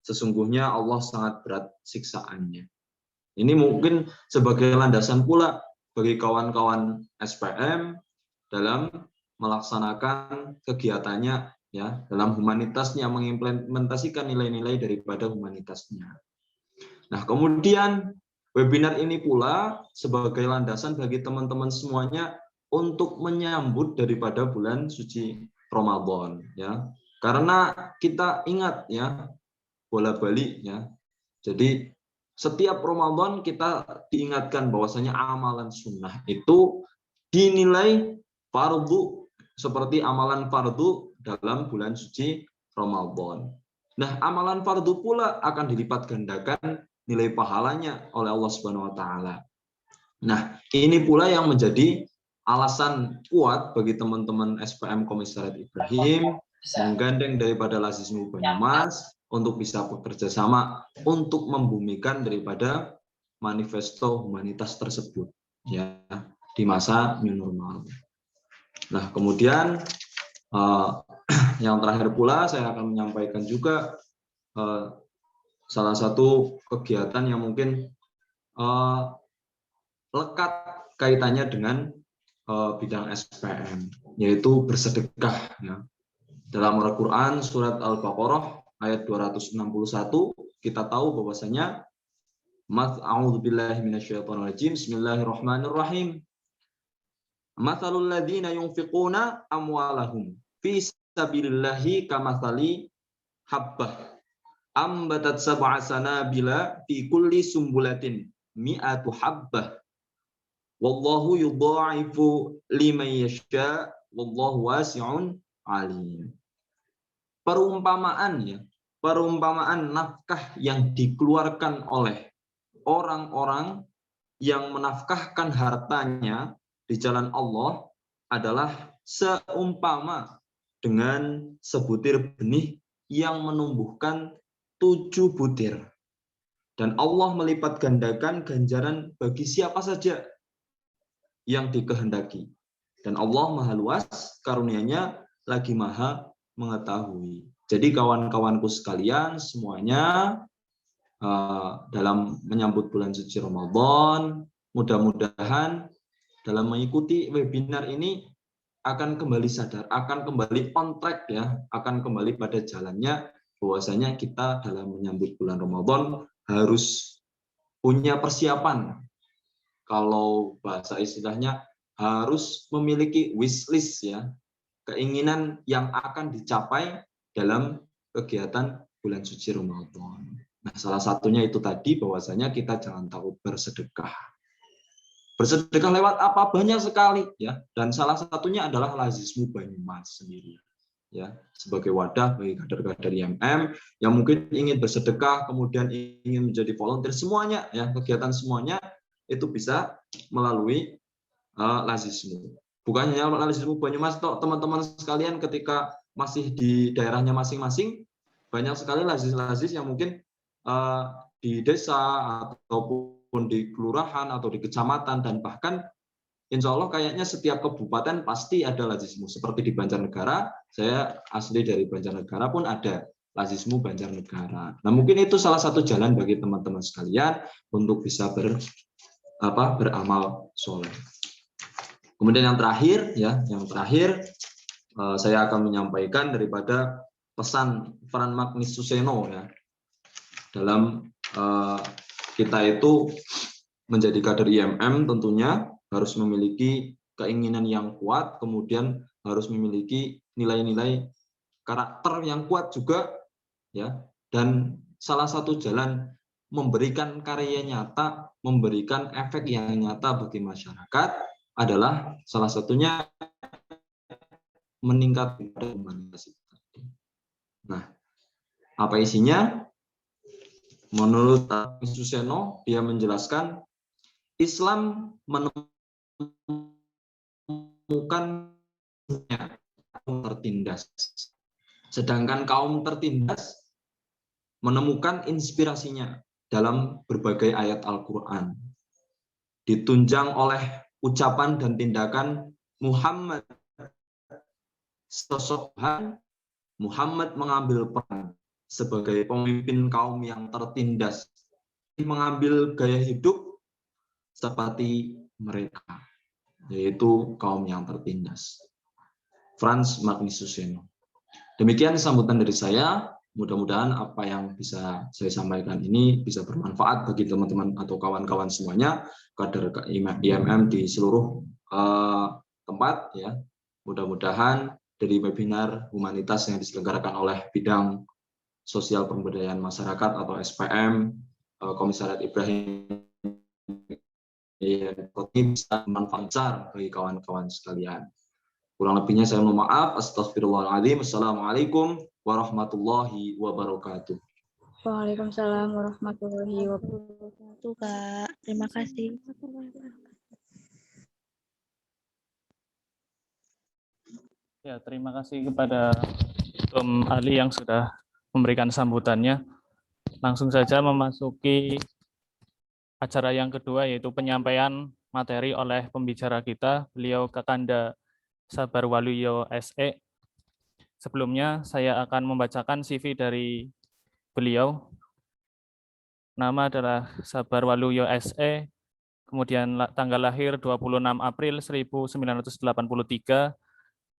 sesungguhnya Allah sangat berat siksaannya. Ini mungkin sebagai landasan pula bagi kawan-kawan SPM dalam melaksanakan kegiatannya, ya, dalam humanitasnya, mengimplementasikan nilai-nilai daripada humanitasnya. Nah, kemudian webinar ini pula sebagai landasan bagi teman-teman semuanya untuk menyambut daripada bulan suci Ramadan, ya. Karena kita ingat, ya, bola-balik, ya. Jadi setiap Ramadan kita diingatkan bahwasanya amalan sunnah itu dinilai fardu seperti amalan fardu dalam bulan suci Ramadan. Nah, amalan fardu pula akan dilipat gandakan nilai pahalanya oleh Allah Subhanahu wa taala. Nah, ini pula yang menjadi alasan kuat bagi teman-teman SPM Komisariat Ibrahim menggandeng daripada Lazismu Banyumas untuk bisa bekerja sama untuk membumikan daripada manifesto humanitas tersebut, ya, di masa new normal. Nah, kemudian yang terakhir pula saya akan menyampaikan juga salah satu kegiatan yang mungkin lekat kaitannya dengan bidang SPM, yaitu bersedekah, ya. Dalam Al-Quran surat Al-Baqarah ayat 261 kita tahu bahwasanya A'udzubillahi minasyaitonirrajim. Bismillahirrahmanirrahim. Matsalul ladzina yunfiquna amwalahum fi sabilillahi kamatsali habbah ambatat sab'a sanabila fi kulli sumbulatin mi'atu habbah wallahu yudha'ifu liman yasha wallahu wasi'un alim. Perumpamaan nafkah yang dikeluarkan oleh orang-orang yang menafkahkan hartanya di jalan Allah adalah seumpama dengan sebutir benih yang menumbuhkan 7 butir. Dan Allah melipat gandakan ganjaran bagi siapa saja yang dikehendaki. Dan Allah maha luas karunia-Nya, lagi maha mengetahui. Jadi kawan-kawanku sekalian semuanya, dalam menyambut bulan suci Ramadan, mudah-mudahan dalam mengikuti webinar ini akan kembali sadar, akan kembali on track, ya, akan kembali pada jalannya, bahwasanya kita dalam menyambut bulan Ramadan harus punya persiapan. Kalau bahasa istilahnya harus memiliki wishlist, ya, keinginan yang akan dicapai dalam kegiatan bulan suci Ramadan. Nah, salah satunya itu tadi bahwasanya kita jangan takut bersedekah. Bersedekah lewat apa? Banyak sekali, ya. Dan salah satunya adalah Lazismu Banyumas sendiri, ya, sebagai wadah bagi kader-kader IMM yang mungkin ingin bersedekah, kemudian ingin menjadi volunteer, semuanya, ya, kegiatan semuanya itu bisa melalui Lazismu. Bukan hanya Lazismu Banyumas, teman-teman sekalian ketika masih di daerahnya masing-masing, banyak sekali lazis-lazis yang mungkin di desa ataupun di kelurahan atau di kecamatan, dan bahkan insya Allah kayaknya setiap kabupaten pasti ada Lazismu. Seperti di Banjarnegara, saya asli dari Banjarnegara pun ada Lazismu Banjarnegara. Nah, mungkin itu salah satu jalan bagi teman-teman sekalian untuk bisa beramal soleh. Kemudian yang terakhir, ya, saya akan menyampaikan daripada pesan Fran Magnis Suseno, ya, dalam kita itu menjadi kader IMM tentunya harus memiliki keinginan yang kuat, kemudian harus memiliki nilai-nilai karakter yang kuat juga, ya, dan salah satu jalan memberikan karya nyata, memberikan efek yang nyata bagi masyarakat adalah salah satunya meningkatkan humanitas. Nah, apa isinya? Menurut Suseno, dia menjelaskan Islam menemukan kaum tertindas, sedangkan kaum tertindas menemukan inspirasinya dalam berbagai ayat Al-Quran, ditunjang oleh ucapan dan tindakan Muhammad. Sosok Muhammad mengambil peran sebagai pemimpin kaum yang tertindas, mengambil gaya hidup seperti mereka, yaitu kaum yang tertindas. Frans Magnisuseno. Demikian sambutan dari saya. Mudah-mudahan apa yang bisa saya sampaikan ini bisa bermanfaat bagi teman-teman atau kawan-kawan semuanya, kader IMM di seluruh tempat ya. Mudah-mudahan dari webinar humanitas yang diselenggarakan oleh bidang sosial pemberdayaan masyarakat atau SPM Komisariat Ibrahim bisa bermanfaat bagi kawan-kawan sekalian. Kurang lebihnya saya mohon maaf. Astagfirullahaladzim. Assalamualaikum warahmatullahi wabarakatuh. Waalaikumsalam warahmatullahi wabarakatuh, Kak. Terima kasih. Ya, terima kasih kepada Om Ali yang sudah memberikan sambutannya. Langsung saja memasuki acara yang kedua, yaitu penyampaian materi oleh pembicara kita, beliau Kakanda Sabarwaluyo SE. Sebelumnya saya akan membacakan CV dari beliau. Nama adalah Sabarwaluyo SE, kemudian tanggal lahir 26 April 1983,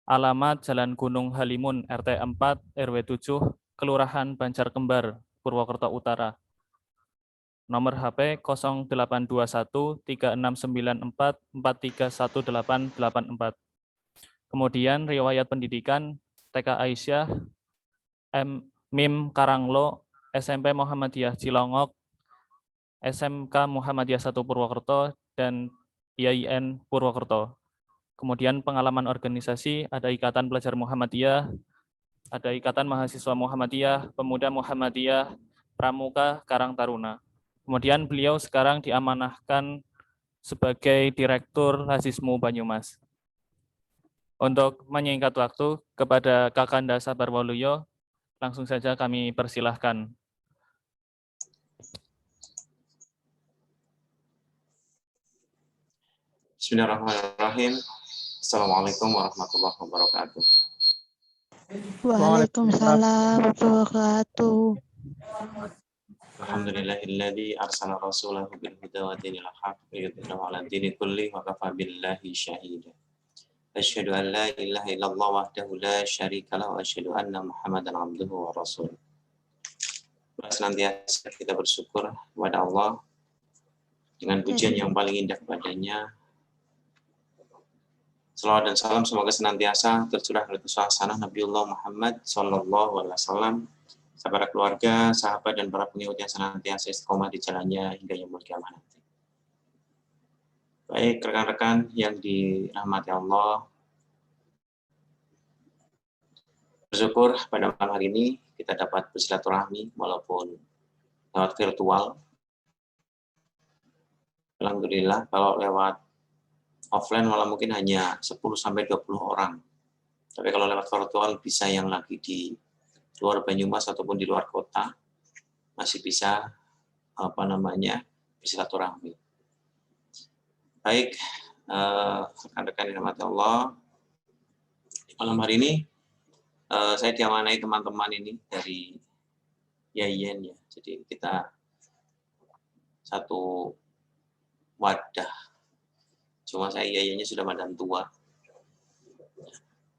alamat Jalan Gunung Halimun, RT 4, RW 7, Kelurahan Banjar Kembar, Purwokerto Utara. Nomor HP 0821 3694 431884. Kemudian riwayat pendidikan TK Aisyah, MIM Karanglo, SMP Muhammadiyah Cilongok, SMK Muhammadiyah 1 Purwokerto, dan IAIN Purwokerto. Kemudian pengalaman organisasi ada Ikatan Pelajar Muhammadiyah, ada Ikatan Mahasiswa Muhammadiyah, Pemuda Muhammadiyah, Pramuka Karang Taruna. Kemudian beliau sekarang diamanahkan sebagai Direktur Lazismu Banyumas. Untuk menyingkat waktu, kepada Kakanda Sabarwaluyo, langsung saja kami persilahkan. Bismillahirrahmanirrahim. Assalamualaikum warahmatullahi wabarakatuh. Waalaikumsalam wabarakatuh. Alhamdulillahilladzi arsala rasulahu bil huda wa dinil haqq liyudhhirahu 'ala dini kulli wa kafa billahi syahida. Asyhadu an la ilaha illallah wahdahu la syarika lahu wa asyhadu anna Muhammadan abduhu wa rasuluh. Senantiasa kita bersyukur kepada Allah dengan pujian yang paling indah kepadanya. Salawat dan salam semoga senantiasa tercurah dari suasana Nabiullah Muhammad Sallallahu Alaihi Wasallam, kepada keluarga, sahabat, dan para pengikut yang senantiasa istiqomah di jalannya hingga yaumul qiyamah nanti. Baik, rekan-rekan yang dirahmati Allah, bersyukur pada malam hari ini kita dapat bersilaturahmi walaupun lewat virtual. Alhamdulillah, kalau lewat offline malah mungkin hanya 10-20 orang. Tapi kalau lewat virtual bisa yang lagi di luar Banyumas ataupun di luar kota masih bisa bersilaturahmi. Baik, rekan-rekan yang dirahmati Allah, malam hari ini saya diamanai teman-teman ini dari IAIN ya. Jadi kita satu wadah. Cuma saya IAIN-nya sudah badan tua.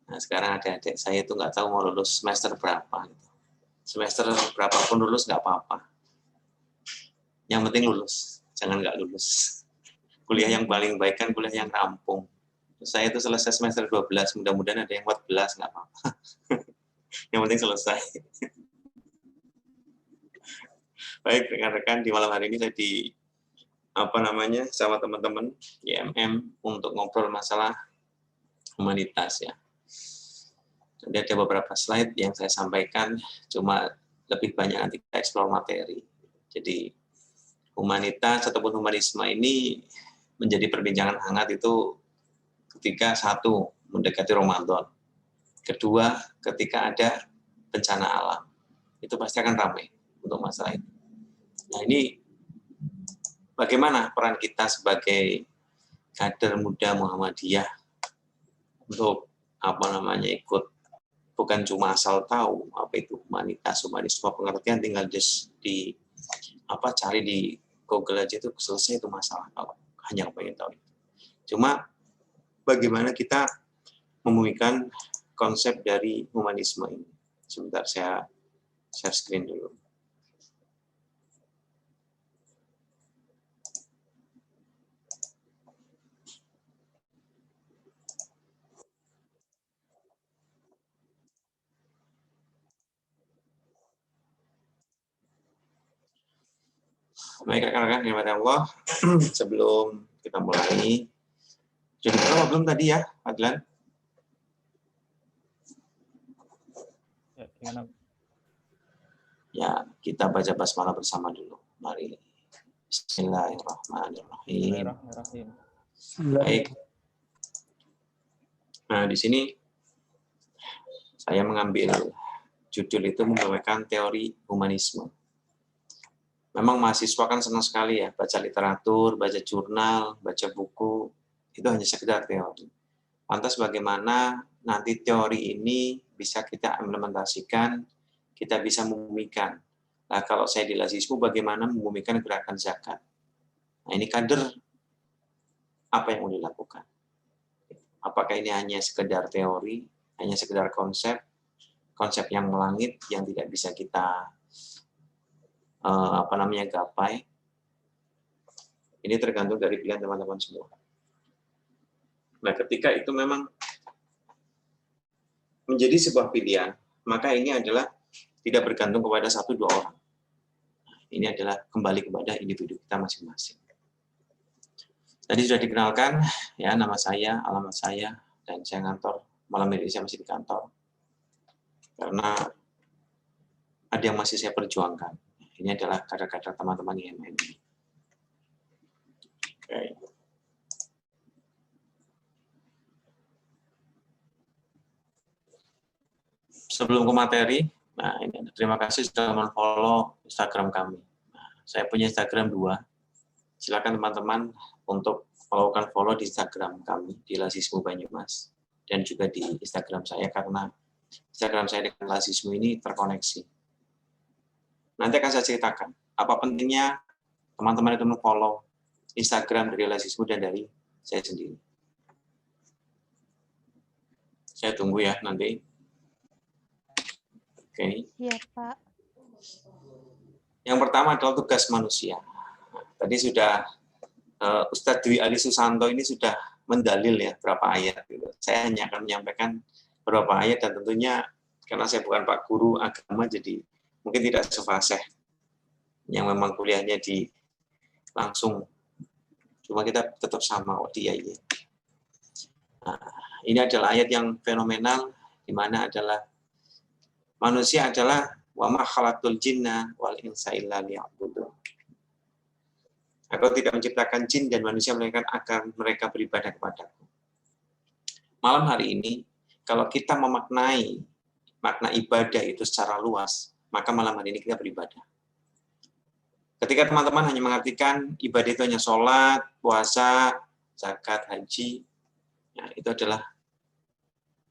Nah, sekarang adik-adik saya itu nggak tahu mau lulus semester berapa. Semester berapapun lulus nggak apa-apa. Yang penting lulus, jangan nggak lulus. Kuliah yang paling baik kan kuliah yang rampung. Saya itu selesai semester 12, mudah-mudahan ada yang 14, nggak apa-apa. Yang penting selesai. Baik, rekan-rekan, di malam hari ini saya sama teman-teman IMM untuk ngobrol masalah humanitas ya. Nanti ada beberapa slide yang saya sampaikan, cuma lebih banyak nanti kita eksplor materi. Jadi humanitas ataupun humanisme ini menjadi perbincangan hangat itu ketika satu, mendekati Ramadan. Kedua, ketika ada bencana alam. Itu pasti akan ramai untuk masalah itu. Nah ini bagaimana peran kita sebagai kader muda Muhammadiyah untuk ikut bukan cuma asal tahu apa itu humanitas, humanisme, pengertian tinggal di cari di Google aja itu selesai itu masalah kalau hanya pengen tahu. Cuma bagaimana kita membumikan konsep dari humanisme ini. Sebentar saya share screen dulu. Baik rekan-rekan yang dirahmati Allah, sebelum kita mulai, jadi berapa belum tadi ya, Adlan? Ya, gimana? Ya, kita baca basmalah bersama dulu. Mari. Bismillahirrahmanirrahim. Bismillahirrahmanirrahim. Baik. Nah, di sini saya mengambil judul itu membawakan teori humanisme. Memang mahasiswa kan senang sekali ya, baca literatur, baca jurnal, baca buku, itu hanya sekedar teori. Lantas bagaimana nanti teori ini bisa kita implementasikan, kita bisa membumikan. Nah, kalau saya di Lazismu, bagaimana membumikan gerakan zakat? Nah, ini kader, apa yang mau dilakukan? Apakah ini hanya sekedar teori, hanya sekedar konsep yang melangit, yang tidak bisa kita gapai? Ini tergantung dari pilihan teman-teman semua. Nah, ketika itu memang menjadi sebuah pilihan, maka ini adalah tidak bergantung kepada 1-2 orang. Ini adalah kembali kepada individu kita masing-masing. Tadi sudah dikenalkan, ya, nama saya, alamat saya, dan saya ngantor, malam ini saya masih di kantor. Karena ada yang masih saya perjuangkan. Ini adalah kader-kader teman-teman IMM. Oke. Sebelum ke materi, nah ini terima kasih sudah men-follow Instagram kami. Nah, saya punya Instagram 2. Silakan teman-teman untuk follow di Instagram kami di Lazismu Banyumas dan juga di Instagram saya, karena Instagram saya dengan Lazismu ini terkoneksi. Nanti akan saya ceritakan apa pentingnya teman-teman itu men-follow Instagram dari Lazismu dan dari saya sendiri. Saya tunggu ya nanti. Oke. Iya, Pak. Yang pertama adalah tugas manusia. Tadi sudah Ustadz Dwi Ali Susanto ini sudah mendalil ya berapa ayat. Gitu. Saya hanya akan menyampaikan beberapa ayat, dan tentunya karena saya bukan Pak Guru agama, jadi mungkin tidak sefasih yang memang kuliahnya di langsung. Cuma kita tetap sama, dia. Nah, ini adalah ayat yang fenomenal, di mana adalah manusia adalah wa ma khalaqtul jinna wal insa illa liya'budun. Aku tidak menciptakan jin dan manusia melainkan agar mereka beribadah kepadaku. Malam hari ini, kalau kita memaknai makna ibadah itu secara luas, maka malam hari ini kita beribadah. Ketika teman-teman hanya mengartikan ibadah itu hanya sholat, puasa, zakat, haji, nah, itu adalah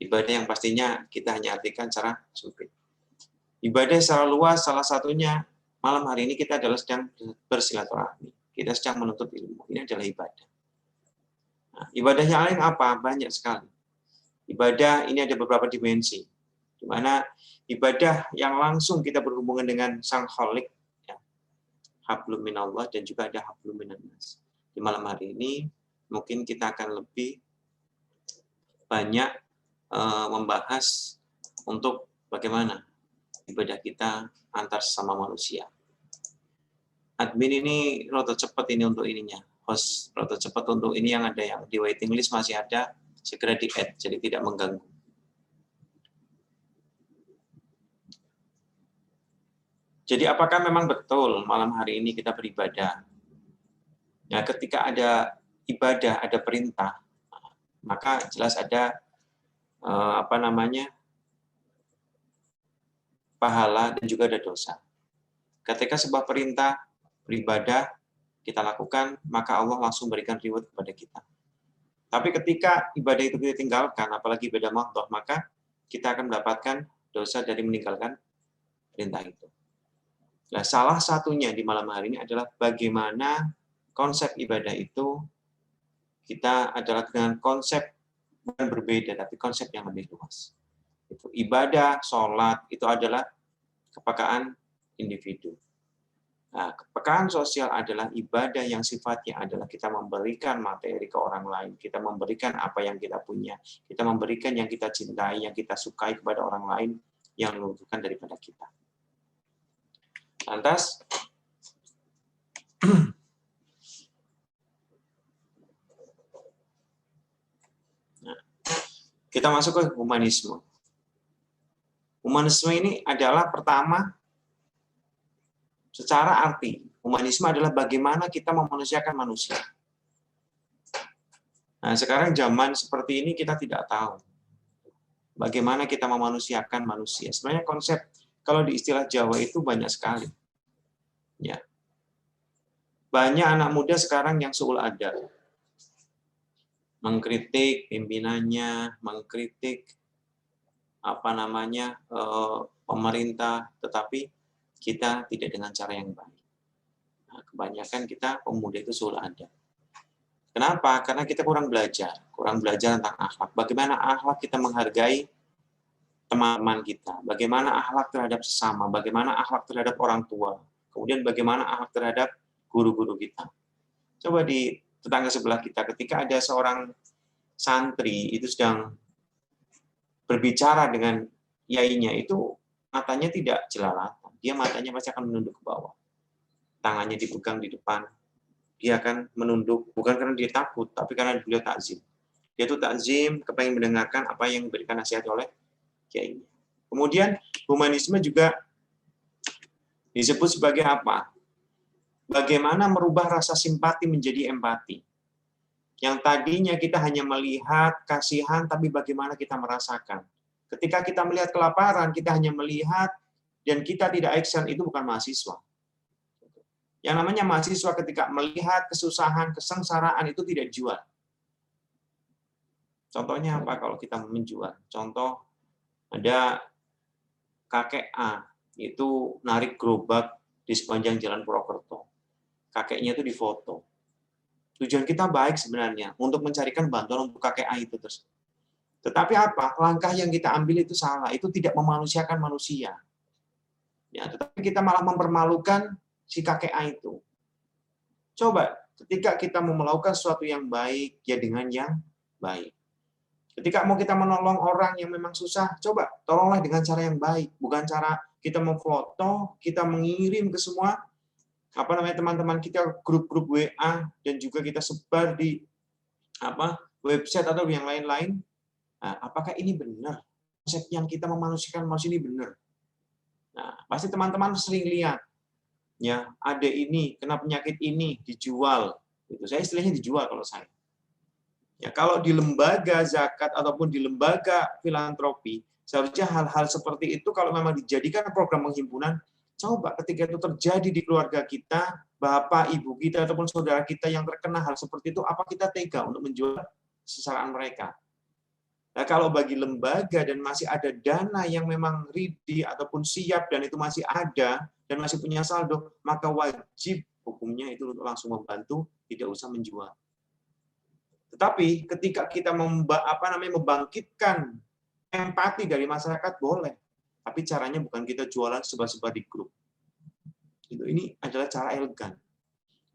ibadah yang pastinya kita hanya artikan secara sempit. Ibadah secara luas, salah satunya malam hari ini kita adalah sedang bersilaturahmi. Kita sedang menuntut ilmu. Ini adalah ibadah. Nah, ibadah yang lain apa? Banyak sekali. Ibadah ini ada beberapa dimensi. Di mana ibadah yang langsung kita berhubungan dengan Sang Khalik, ya, hablum minallah, dan juga ada hablum minannas. Di malam hari ini mungkin kita akan lebih banyak membahas untuk bagaimana ibadah kita antar sesama manusia. Admin ini rada cepat ini untuk ininya, host rada cepat untuk ini, yang ada yang di waiting list masih ada, segera di-add, jadi tidak mengganggu. Jadi apakah memang betul malam hari ini kita beribadah? Ya, ketika ada ibadah, ada perintah, maka jelas ada pahala dan juga ada dosa. Ketika sebuah perintah beribadah kita lakukan, maka Allah langsung berikan reward kepada kita. Tapi ketika ibadah itu kita tinggalkan, apalagi ibadah makhdhah, maka kita akan mendapatkan dosa dari meninggalkan perintah itu. Nah, salah satunya di malam hari ini adalah bagaimana konsep ibadah itu kita adalah dengan konsep bukan berbeda, tapi konsep yang lebih luas. Itu ibadah, sholat, itu adalah kepekaan individu. Nah, kepekaan sosial adalah ibadah yang sifatnya adalah kita memberikan materi ke orang lain, kita memberikan apa yang kita punya, kita memberikan yang kita cintai, yang kita sukai kepada orang lain yang membutuhkan daripada kita. Lantas, nah, kita masuk ke humanisme. Humanisme ini adalah pertama, secara arti, humanisme adalah bagaimana kita memanusiakan manusia. Nah, sekarang zaman seperti ini kita tidak tahu bagaimana kita memanusiakan manusia. Sebenarnya konsep kalau di istilah Jawa itu banyak sekali. Ya. Banyak anak muda sekarang yang seul adab. Mengkritik pimpinannya, mengkritik pemerintah, tetapi kita tidak dengan cara yang baik. Nah, kebanyakan kita pemuda itu seul adab. Kenapa? Karena kita kurang belajar tentang akhlak. Bagaimana akhlak kita menghargai teman-teman kita, bagaimana akhlak terhadap sesama, bagaimana akhlak terhadap orang tua, kemudian bagaimana akhlak terhadap guru-guru kita. Coba di tetangga sebelah kita, ketika ada seorang santri itu sedang berbicara dengan yainya, itu matanya tidak jelalatan, dia matanya pasti akan menunduk ke bawah, tangannya dipegang di depan, dia akan menunduk, bukan karena dia takut, tapi karena dia takzim. Dia tuh takzim, kepengen mendengarkan apa yang diberikan nasihat oleh kiainya. Kemudian humanisme juga disebut sebagai apa? Bagaimana merubah rasa simpati menjadi empati. Yang tadinya kita hanya melihat kasihan, tapi bagaimana kita merasakan. Ketika kita melihat kelaparan, kita hanya melihat dan kita tidak action, itu bukan mahasiswa. Yang namanya mahasiswa ketika melihat kesusahan, kesengsaraan itu tidak jual. Contohnya apa kalau kita menjual? Contoh, ada kakek A, itu narik gerobak di sepanjang jalan Purwokerto. Kakeknya itu difoto. Tujuan kita baik sebenarnya, untuk mencarikan bantuan untuk kakek A itu terus. Tetapi apa? Langkah yang kita ambil itu salah, itu tidak memanusiakan manusia. Ya, tetapi kita malah mempermalukan si kakek A itu. Coba, ketika kita mau melakukan sesuatu yang baik, ya dengan yang baik. Ketika mau kita menolong orang yang memang susah, coba tolonglah dengan cara yang baik, bukan cara kita memfoto, kita mengirim ke semua teman-teman kita, grup-grup WA, dan juga kita sebar di website atau yang lain-lain. Nah, apakah ini benar? Konsep yang kita memanusiakan manusia ini benar? Nah, pasti teman-teman sering lihat, ya ada ini kena penyakit ini dijual. Itu saya istilahnya dijual kalau saya. Ya, kalau di lembaga zakat ataupun di lembaga filantropi, seharusnya hal-hal seperti itu kalau memang dijadikan program penghimpunan, coba ketika itu terjadi di keluarga kita, bapak, ibu kita, ataupun saudara kita yang terkena hal seperti itu, apa kita tega untuk menjual sesaraan mereka? Nah, kalau bagi lembaga dan masih ada dana yang memang ready ataupun siap dan itu masih ada dan masih punya saldo, maka wajib hukumnya itu langsung membantu, tidak usah menjual. Tetapi ketika kita membangkitkan empati dari masyarakat, boleh. Tapi caranya bukan kita jualan sebar-sebar di grup. Ini adalah cara elegan.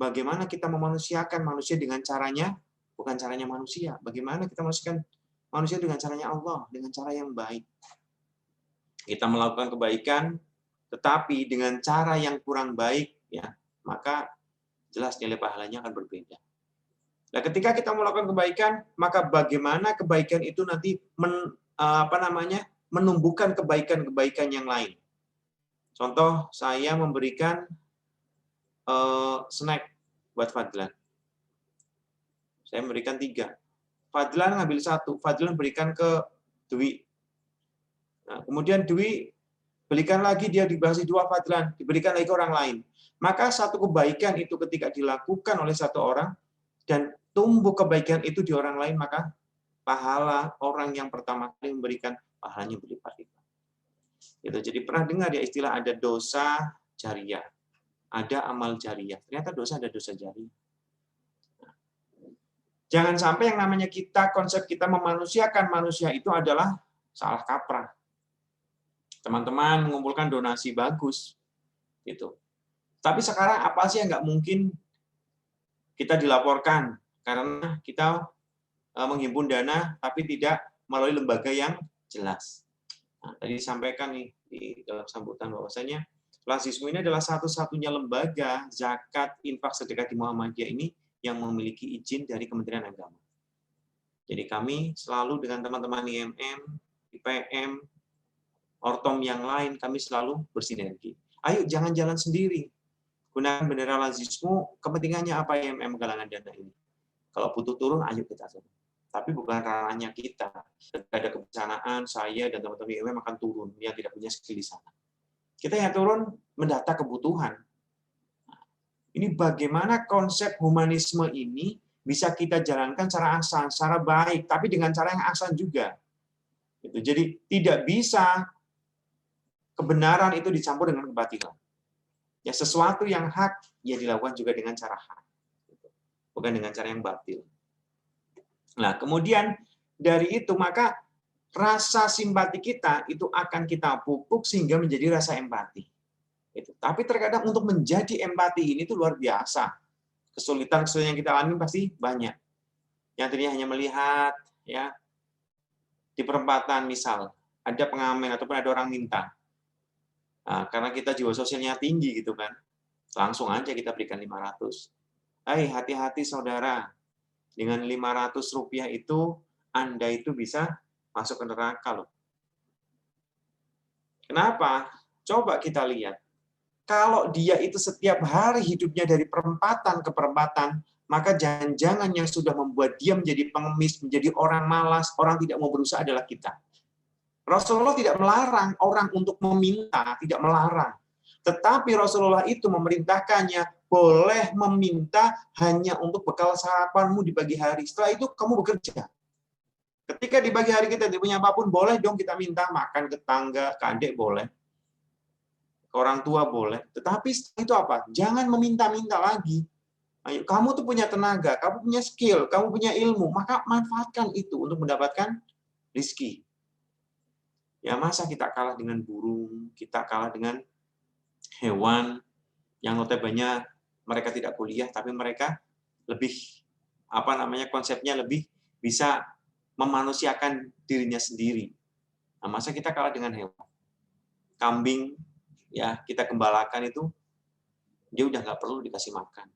Bagaimana kita memanusiakan manusia dengan caranya, bukan caranya manusia. Bagaimana kita memanusiakan manusia dengan caranya Allah, dengan cara yang baik. Kita melakukan kebaikan, tetapi dengan cara yang kurang baik, ya, maka jelas nilai pahalanya akan berbeda. Nah, ketika kita melakukan kebaikan, maka bagaimana kebaikan itu nanti menumbuhkan kebaikan-kebaikan yang lain. Contoh, saya memberikan snack buat Fadlan. Saya memberikan 3. Fadlan ngambil 1, Fadlan berikan ke Dwi. Nah, kemudian Dwi belikan lagi, dia dikasih 2 Fadlan, diberikan lagi ke orang lain. Maka satu kebaikan itu ketika dilakukan oleh satu orang, dan tumbuh kebaikan itu di orang lain, maka pahala orang yang pertama kali memberikan pahalanya berlipat-lipat. Gitu. Jadi pernah dengar ya istilah ada dosa jariah, ada amal jariah. Ternyata dosa ada dosa jariah. Jangan sampai yang namanya konsep kita memanusiakan manusia itu adalah salah kaprah. Teman-teman mengumpulkan donasi bagus, gitu. Tapi sekarang apa sih yang nggak mungkin kita dilaporkan karena kita menghimpun dana tapi tidak melalui lembaga yang jelas. Nah, tadi disampaikan nih di dalam sambutan bahwasanya Lazismu ini adalah satu-satunya lembaga zakat, infak, sedekah di Muhammadiyah ini yang memiliki izin dari Kementerian Agama. Jadi kami selalu dengan teman-teman IMM, IPM, Ortom yang lain, kami selalu bersinergi. Ayo jangan jalan sendiri. Gunakan bendera Lazismu, kepentingannya apa IMM menggalangan dana ini? Kalau butuh turun, ayo kita turun. Tapi bukan ranahnya kita. Ketika ada kebencanaan, saya dan teman-teman IMM akan turun yang tidak punya skill di sana. Kita yang turun mendata kebutuhan. Ini bagaimana konsep humanisme ini bisa kita jalankan secara ahsan, secara baik, tapi dengan cara yang ahsan juga. Jadi tidak bisa kebenaran itu dicampur dengan kebatilan. Ya sesuatu yang hak ya dilakukan juga dengan cara hak, bukan dengan cara yang batil. Nah kemudian dari itu maka rasa simpati kita itu akan kita pupuk sehingga menjadi rasa empati. Tapi terkadang untuk menjadi empati ini tuh luar biasa. Kesulitan yang kita alami pasti banyak. Yang tadinya hanya melihat ya di perempatan misal ada pengamen ataupun ada orang minta. Nah, karena kita jiwa sosialnya tinggi gitu kan, langsung aja kita berikan 500. Hai, hati-hati saudara, dengan 500 rupiah itu Anda itu bisa masuk ke neraka loh. Kenapa? Coba kita lihat. Kalau dia itu setiap hari hidupnya dari perempatan ke perempatan, maka jangan-jangan yang sudah membuat dia menjadi pengemis, menjadi orang malas, orang tidak mau berusaha adalah kita. Rasulullah tidak melarang orang untuk meminta, tidak melarang. Tetapi Rasulullah itu memerintahkannya boleh meminta hanya untuk bekal sarapanmu di pagi hari. Setelah itu kamu bekerja. Ketika di pagi hari kita tidak punya apapun, boleh dong kita minta makan ke tangga, ke adik boleh. Ke orang tua boleh. Tetapi setelah itu apa? Jangan meminta-minta lagi. Ayo, kamu tuh punya tenaga, kamu punya skill, kamu punya ilmu, maka manfaatkan itu untuk mendapatkan rezeki. Ya masa kita kalah dengan burung, kita kalah dengan hewan yang notabene mereka tidak kuliah tapi mereka lebih konsepnya lebih bisa memanusiakan dirinya sendiri. Nah, masa kita kalah dengan hewan? Kambing ya kita gembalakan itu dia udah nggak perlu dikasih makan.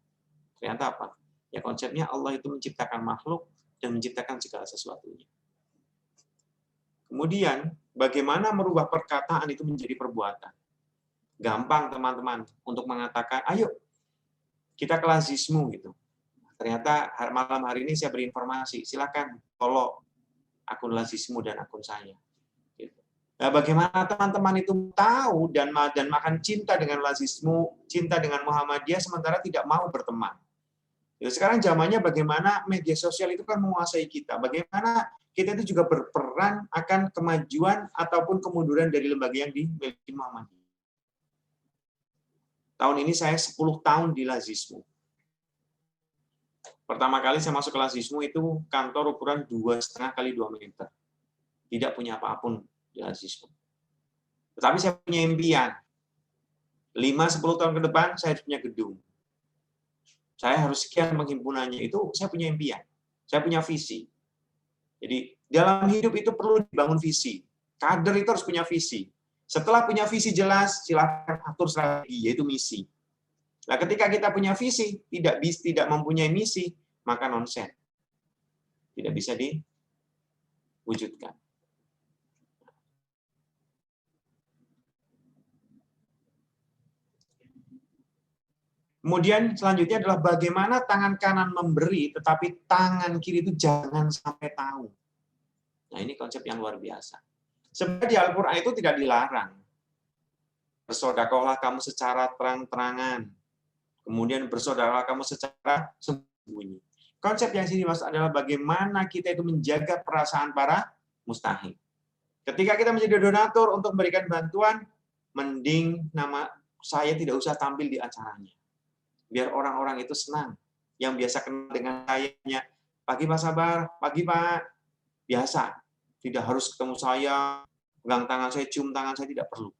Ternyata apa? Ya konsepnya Allah itu menciptakan makhluk dan menciptakan segala sesuatunya. Kemudian, bagaimana merubah perkataan itu menjadi perbuatan? Gampang, teman-teman, untuk mengatakan, ayo, kita ke Lazismu, gitu. Ternyata malam hari ini saya berinformasi, silakan follow akun Lazismu dan akun saya. Gitu. Nah, bagaimana teman-teman itu tahu dan makan cinta dengan Lazismu, cinta dengan Muhammadiyah, sementara tidak mau berteman. Sekarang zamannya bagaimana media sosial itu kan menguasai kita. Bagaimana kita itu juga berperan akan kemajuan ataupun kemunduran dari lembaga yang dimiliki Muhammadiyah. Tahun ini saya 10 tahun di Lazismu. Pertama kali saya masuk ke Lazismu itu kantor ukuran 2,5 kali 2 meter. Tidak punya apapun di Lazismu. Tetapi saya punya impian. 5-10 tahun ke depan saya punya gedung. Saya harus sekian penghimpunannya, itu saya punya impian. Saya punya visi. Jadi dalam hidup itu perlu dibangun visi. Kader itu harus punya visi. Setelah punya visi jelas, silakan atur strategi, yaitu misi. Nah, ketika kita punya visi, tidak mempunyai misi, maka nonsen. Tidak bisa diwujudkan. Kemudian selanjutnya adalah bagaimana tangan kanan memberi, tetapi tangan kiri itu jangan sampai tahu. Nah, ini konsep yang luar biasa. Sebenarnya di Al-Quran itu tidak dilarang. Bersedekahlah kamu secara terang-terangan. Kemudian bersedekahlah kamu secara sembunyi. Konsep yang sini dimaksud adalah bagaimana kita itu menjaga perasaan para mustahik. Ketika kita menjadi donatur untuk memberikan bantuan, mending nama saya tidak usah tampil di acaranya. Biar orang-orang itu senang. Yang biasa kenal dengan sayanya, pagi Pak Sabar, pagi Pak, biasa. Tidak harus ketemu saya, pegang tangan saya, cium tangan saya, tidak perlu.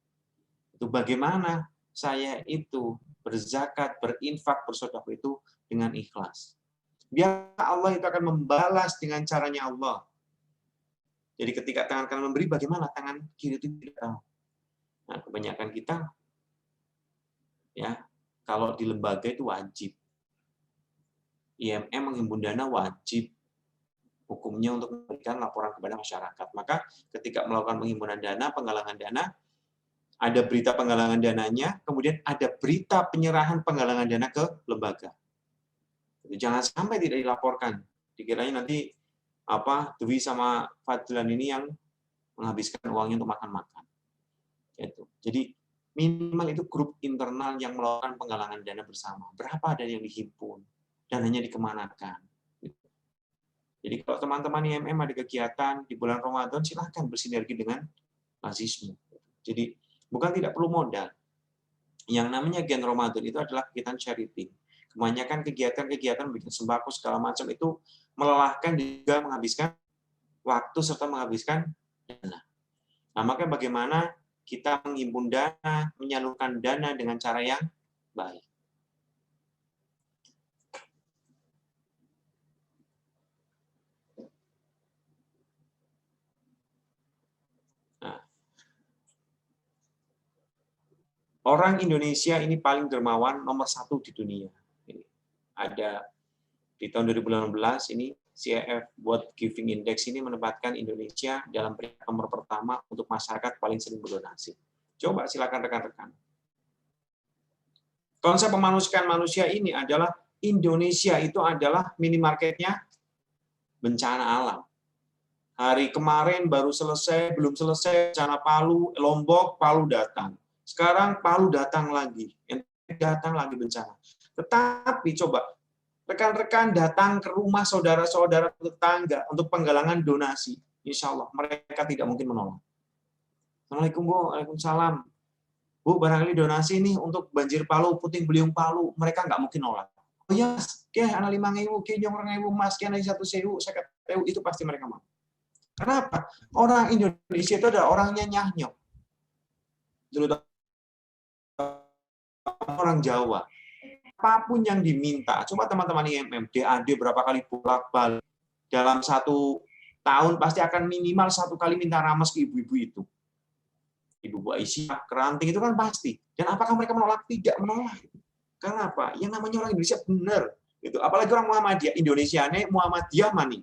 Itu bagaimana saya itu berzakat, berinfak, bersedekah itu dengan ikhlas. Biar Allah itu akan membalas dengan caranya Allah. Jadi ketika tangan kanan memberi, bagaimana tangan kiri itu tidak tahu. Nah, kebanyakan kita, ya, kalau di lembaga itu wajib. IMM menghimpun dana wajib. Hukumnya untuk memberikan laporan kepada masyarakat. Maka ketika melakukan penghimpunan dana, penggalangan dana, ada berita penggalangan dananya, kemudian ada berita penyerahan penggalangan dana ke lembaga. Jangan sampai tidak dilaporkan. Dikiranya nanti Dwi sama Fadlan ini yang menghabiskan uangnya untuk makan-makan. Jadi minimal itu grup internal yang melakukan penggalangan dana bersama. Berapa dana yang dihimpun, dananya dikemanakan. Jadi kalau teman-teman IMM ada kegiatan di bulan Ramadan, silahkan bersinergi dengan Lazismu. Jadi bukan tidak perlu modal. Yang namanya Gen Ramadan itu adalah kegiatan charity. Kebanyakan kegiatan-kegiatan bikin sembako segala macam itu melelahkan juga menghabiskan waktu serta menghabiskan dana. Nah, maka bagaimana kita menghimpun dana, menyalurkan dana dengan cara yang baik. Nah, orang Indonesia ini paling dermawan nomor 1 di dunia. Ada di tahun 2016 ini CIF World Giving Index ini menempatkan Indonesia dalam peringkat nomor pertama untuk masyarakat paling sering berdonasi. Coba silakan rekan-rekan. Konsep memanusiakan manusia ini adalah Indonesia itu adalah minimarketnya bencana alam. Hari kemarin baru selesai, belum selesai bencana Palu, Lombok, Palu datang. Sekarang Palu datang lagi, datang lagi bencana. Tetapi coba rekan-rekan datang ke rumah saudara-saudara tetangga untuk penggalangan donasi. Insya Allah mereka tidak mungkin menolak. Assalamualaikum Bu, Waalaikumsalam. Bu, barangkali donasi nih untuk banjir Palu, puting beliung Palu. Mereka nggak mungkin nolak. Oh ya, anak 5.000, nyong 2.000, mas, kian 1.000, saya kata itu pasti mereka mau. Kenapa? Orang Indonesia itu adalah orangnya nyahnyok. Terutama orang Jawa. Apapun yang diminta, coba teman-teman IMM, DAD berapa kali bolak-balik dalam 1 tahun pasti akan minimal 1 kali minta rames ke ibu-ibu itu. Ibu-ibu Aisyah, Keranting itu kan pasti. Dan apakah mereka menolak? Tidak menolak. Karena apa? Yang namanya orang Indonesia benar. Gitu. Apalagi orang Muhammadiyah, Indonesianya Muhammadiyah mani.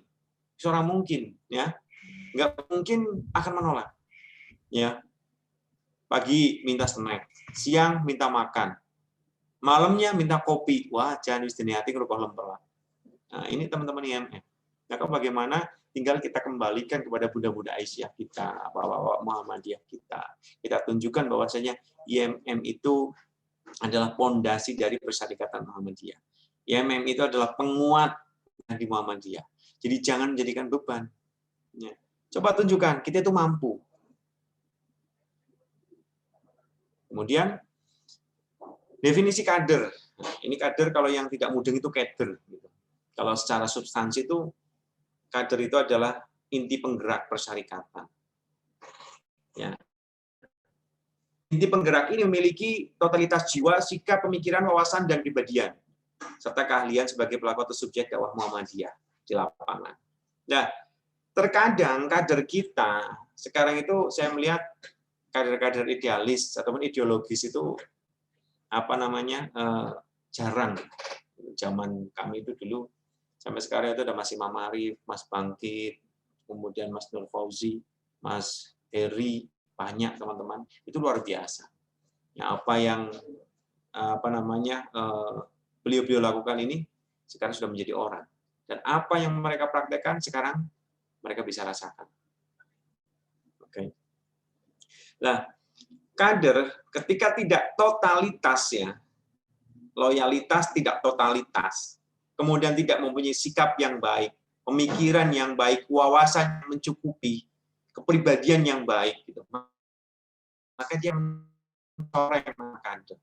Seorang mungkin, ya, nggak mungkin akan menolak. Ya, pagi minta snack, siang minta makan. Malamnya minta kopi. Wah, jangan istirahat ngerubah lempel. Nah, ini teman-teman IMM. Nah, bagaimana tinggal kita kembalikan kepada bunda-bunda Aisyah kita, bapak-bapak Muhammadiyah kita. Kita tunjukkan bahwasanya IMM itu adalah pondasi dari Persyarikatan Muhammadiyah. IMM itu adalah penguat di Muhammadiyah. Jadi jangan menjadikan beban. Ya. Coba tunjukkan, kita itu mampu. Kemudian, definisi kader. Nah, ini kader kalau yang tidak mudeng itu kader. Gitu. Kalau secara substansi itu, kader itu adalah inti penggerak persyarikatan. Ya. Inti penggerak ini memiliki totalitas jiwa, sikap, pemikiran, wawasan, dan kepribadian, serta keahlian sebagai pelaku atau subjek dakwah Muhammadiyah di lapangan. Nah, terkadang kader kita, sekarang itu saya melihat kader-kader idealis ataupun ideologis itu jarang. Zaman kami itu dulu sampai sekarang itu ada Mas Imam Arif, Mas Bangkit, kemudian Mas Nur Fauzi, Mas Heri, banyak teman-teman. Itu luar biasa. Ya, apa yang beliau-beliau lakukan ini sekarang sudah menjadi orang. Dan apa yang mereka praktekkan sekarang mereka bisa rasakan. Oke. Nah, kader ketika tidak totalitas ya, loyalitas tidak totalitas, kemudian tidak mempunyai sikap yang baik, pemikiran yang baik, wawasan yang mencukupi, kepribadian yang baik gitu, maka dia mencoreng kader.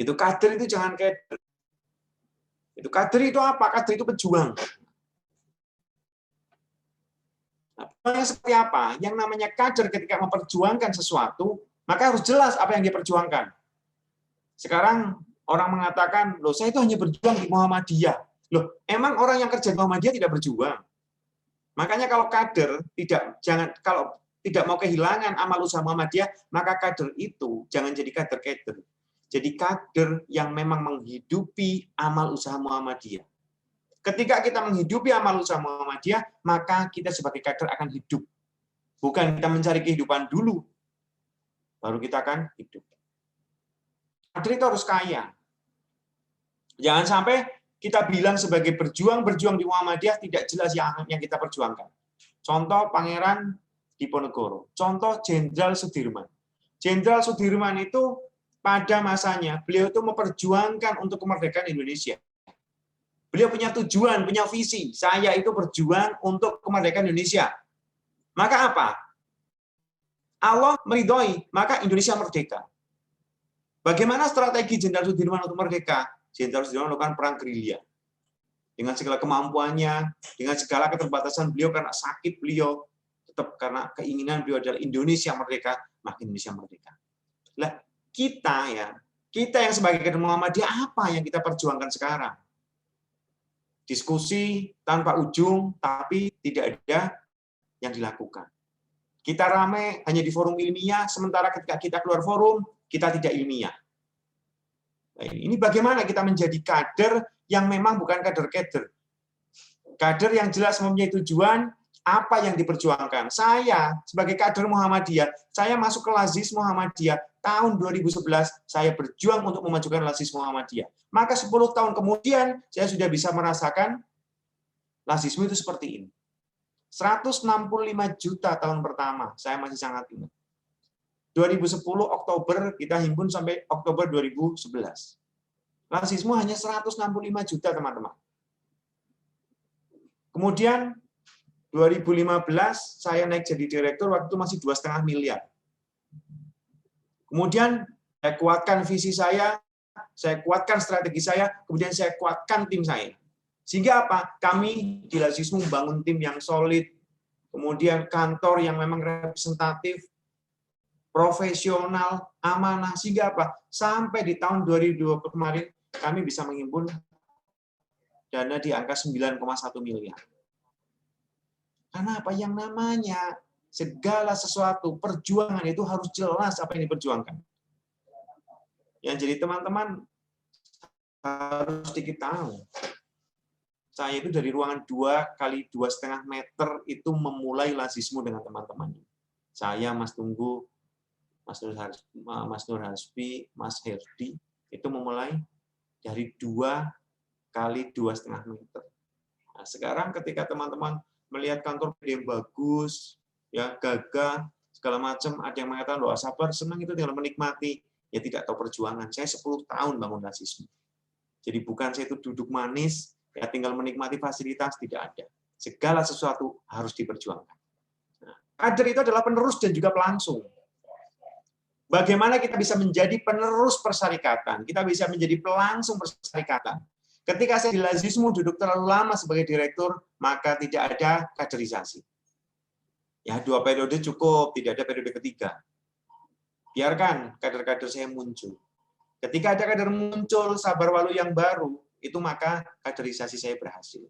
Itu kader itu jangan kader. Itu kader itu apa? Kader itu pejuang. Nah, pejuangnya seperti apa? Yang namanya kader ketika memperjuangkan sesuatu, maka harus jelas apa yang dia perjuangkan. Sekarang orang mengatakan, loh saya itu hanya berjuang di Muhammadiyah. Loh, emang orang yang kerja di Muhammadiyah tidak berjuang? Makanya kalau kader kalau tidak mau kehilangan amal usaha Muhammadiyah, maka kader itu jangan jadi kader-kader. Jadi kader yang memang menghidupi amal usaha Muhammadiyah. Ketika kita menghidupi amal usaha Muhammadiyah, maka kita sebagai kader akan hidup. Bukan kita mencari kehidupan dulu, baru kita akan hidup. Kader itu harus kaya. Jangan sampai kita bilang sebagai berjuang di Muhammadiyah tidak jelas yang kita perjuangkan. Contoh Pangeran Diponegoro, contoh Jenderal Sudirman. Jenderal Sudirman itu pada masanya beliau itu memperjuangkan untuk kemerdekaan Indonesia. Beliau punya tujuan, punya visi. Saya itu berjuang untuk kemerdekaan Indonesia. Maka apa? Allah meridhoi, maka Indonesia merdeka. Bagaimana strategi Jenderal Sudirman untuk merdeka? Jenderal Sudirman melakukan perang gerilya. Dengan segala kemampuannya, dengan segala keterbatasan beliau karena sakit beliau, tetap karena keinginan beliau adalah Indonesia merdeka, maka Indonesia merdeka. Lah, kita yang sebagai kader Muhammadiyah apa yang kita perjuangkan sekarang? Diskusi tanpa ujung, tapi tidak ada yang dilakukan. Kita ramai hanya di forum ilmiah, sementara ketika kita keluar forum, kita tidak ilmiah. Nah, ini bagaimana kita menjadi kader yang memang bukan kader-kader. Kader yang jelas mempunyai tujuan, apa yang diperjuangkan. Saya sebagai kader Muhammadiyah, saya masuk ke Lazis Muhammadiyah tahun 2011, saya berjuang untuk memajukan Lazis Muhammadiyah. Maka 10 tahun kemudian saya sudah bisa merasakan Lazisme itu seperti ini. 165 juta tahun pertama, saya masih sangat ingat. 2010 Oktober kita himpun sampai Oktober 2011. Lazisme hanya 165 juta, teman-teman. Kemudian 2015 saya naik jadi direktur, waktu itu masih 2,5 miliar. Kemudian saya kuatkan visi saya kuatkan strategi saya, kemudian saya kuatkan tim saya. Sehingga apa? Kami di Lazisme membangun tim yang solid, kemudian kantor yang memang representatif, profesional, amanah, sehingga apa? Sampai di tahun 2020 kemarin kami bisa menghimpun dana di angka 9,1 miliar. Karena apa? Yang namanya segala sesuatu, perjuangan itu harus jelas apa yang diperjuangkan. Yang jadi teman-teman harus sedikit tahu. Saya itu dari ruangan 2 kali 2,5 meter itu memulai Lazisme dengan teman-teman. Saya, Mas Tunggu, Mas Nur Hasbi, Mas Herdi, itu memulai dari 2 kali 2,5 meter. Nah, sekarang ketika teman-teman melihat kantor yang bagus, ya gagah, segala macam, ada yang mengatakan doa sabar, senang itu tinggal menikmati, ya tidak tahu perjuangan. Saya 10 tahun bangun Lazisme. Jadi bukan saya itu duduk manis, ya tinggal menikmati fasilitas, tidak ada. Segala sesuatu harus diperjuangkan. Nah, kader itu adalah penerus dan juga pelangsung. Bagaimana kita bisa menjadi penerus persyarikatan? Kita bisa menjadi pelangsung persyarikatan. Ketika saya di Lazisme duduk terlalu lama sebagai direktur, maka tidak ada kaderisasi. Ya 2 periode cukup, tidak ada periode ketiga. Biarkan kader-kader saya muncul. Ketika ada kader muncul, Sabar Walu yang baru, itu maka kaderisasi saya berhasil.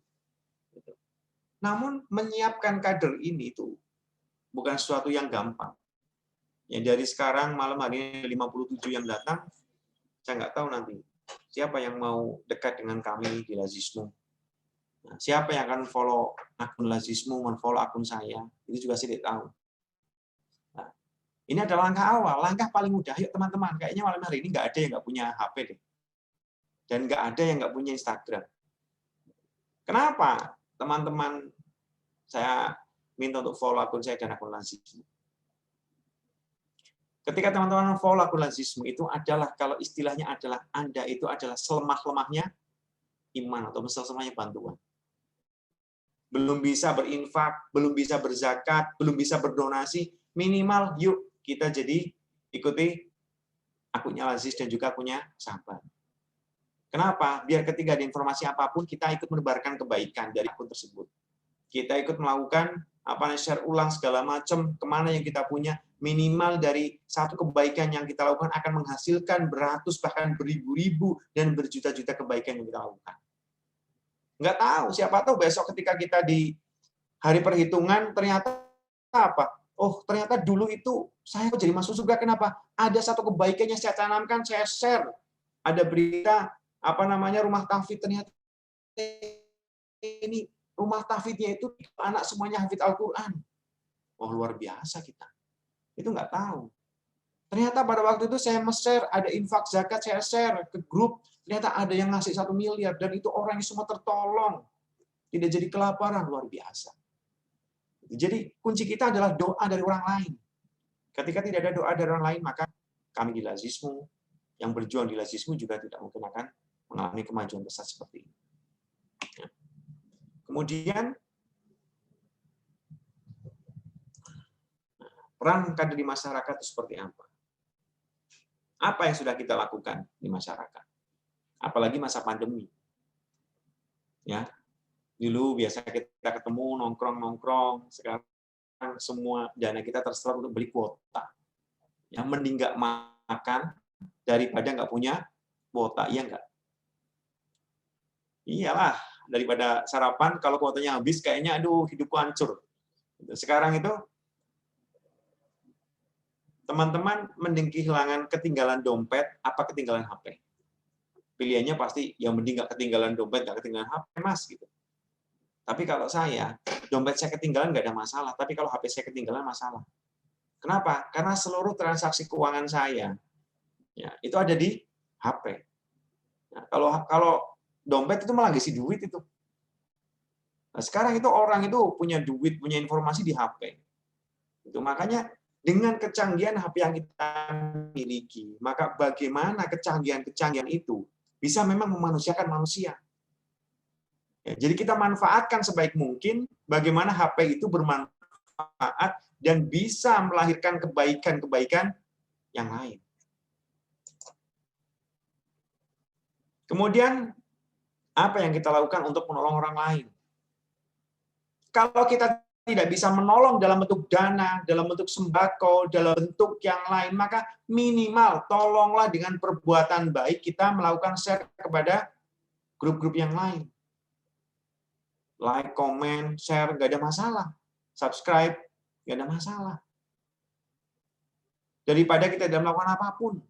Namun menyiapkan kader ini itu bukan sesuatu yang gampang. Ya dari sekarang malam hari ini 57 yang datang, saya nggak tahu nanti siapa yang mau dekat dengan kami di Lazisme. Nah, siapa yang akan follow akun Lazisme, men-follow akun saya, itu juga saya tidak tahu. Nah, ini adalah langkah awal, langkah paling mudah. Yuk teman-teman, kayaknya malam hari ini nggak ada yang nggak punya HP deh. Dan nggak ada yang nggak punya Instagram. Kenapa? Teman-teman, saya minta untuk follow akun saya dan akun Lazisme. Ketika teman-teman follow akun Lazisme itu adalah, kalau istilahnya adalah, Anda itu adalah selemah-lemahnya iman atau selemah-lemahnya bantuan. belum bisa berinfak, belum bisa berzakat, belum bisa berdonasi, minimal yuk kita jadi ikuti akunya Lazis dan juga akunya Sahabat. Kenapa? Biar ketika ada informasi apapun kita ikut menebarkan kebaikan dari akun tersebut. Kita ikut melakukan share ulang segala macam kemana yang kita punya, minimal dari satu kebaikan yang kita lakukan akan menghasilkan beratus bahkan beribu-ribu dan berjuta-juta kebaikan yang kita lakukan. Nggak tahu, siapa tahu besok ketika kita di hari perhitungan ternyata apa? Oh, ternyata dulu itu saya jadi masuk surga. Kenapa? Ada satu kebaikan yang saya tanamkan, saya share. Ada berita rumah tahfidz, ternyata ini rumah tahfidznya itu anak semuanya hafid Al-Quran. Oh, luar biasa kita. Itu nggak tahu. Ternyata pada waktu itu saya share, ada infak zakat, saya share ke grup, ternyata ada yang ngasih 1 miliar, dan itu orang yang semua tertolong. Tidak jadi kelaparan, luar biasa. Jadi kunci kita adalah doa dari orang lain. Ketika tidak ada doa dari orang lain, maka kami di Lazismu, yang berjuang di Lazismu juga tidak mungkin akan mengalami kemajuan besar seperti ini. Kemudian, peran kader di masyarakat itu seperti apa? Apa yang sudah kita lakukan di masyarakat? Apalagi masa pandemi. Ya, dulu biasa kita ketemu nongkrong, sekarang semua dana kita terserap untuk beli kuota. Yang mending nggak makan daripada nggak punya kuota, iya nggak? Iyalah, daripada sarapan kalau kuotanya habis kayaknya aduh hidupku hancur. Sekarang itu teman-teman mending kehilangan ketinggalan dompet apa ketinggalan HP. Pilihannya pasti yang mending nggak ketinggalan dompet, nggak ketinggalan HP, Mas gitu. Tapi kalau saya, dompet saya ketinggalan nggak ada masalah, tapi kalau HP saya ketinggalan masalah. Kenapa? Karena seluruh transaksi keuangan saya ya, itu ada di HP. Nah, kalau dompet itu malah ngisi duit itu. Nah, sekarang itu orang itu punya duit, punya informasi di HP. Itu makanya dengan kecanggihan HP yang kita miliki, maka bagaimana kecanggihan-kecanggihan itu bisa memang memanusiakan manusia. Ya, jadi kita manfaatkan sebaik mungkin bagaimana HP itu bermanfaat dan bisa melahirkan kebaikan-kebaikan yang lain. Kemudian, apa yang kita lakukan untuk menolong orang lain? Kalau kita tidak bisa menolong dalam bentuk dana, dalam bentuk sembako, dalam bentuk yang lain, maka minimal tolonglah dengan perbuatan baik kita melakukan share kepada grup-grup yang lain. Like, comment, share, nggak ada masalah. Subscribe, nggak ada masalah. Daripada kita tidak melakukan apapun.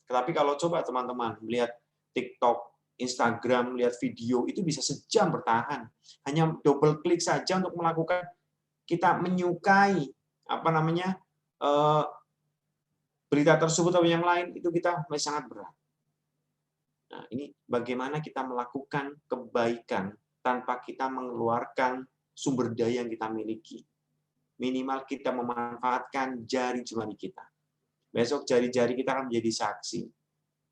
Tapi kalau coba teman-teman melihat TikTok, Instagram, lihat video, itu bisa sejam bertahan. Hanya double klik saja untuk melakukan, kita menyukai berita tersebut atau yang lain, itu kita masih sangat berat. Nah, ini bagaimana kita melakukan kebaikan tanpa kita mengeluarkan sumber daya yang kita miliki. Minimal kita memanfaatkan jari jemari kita. Besok jari-jari kita akan menjadi saksi.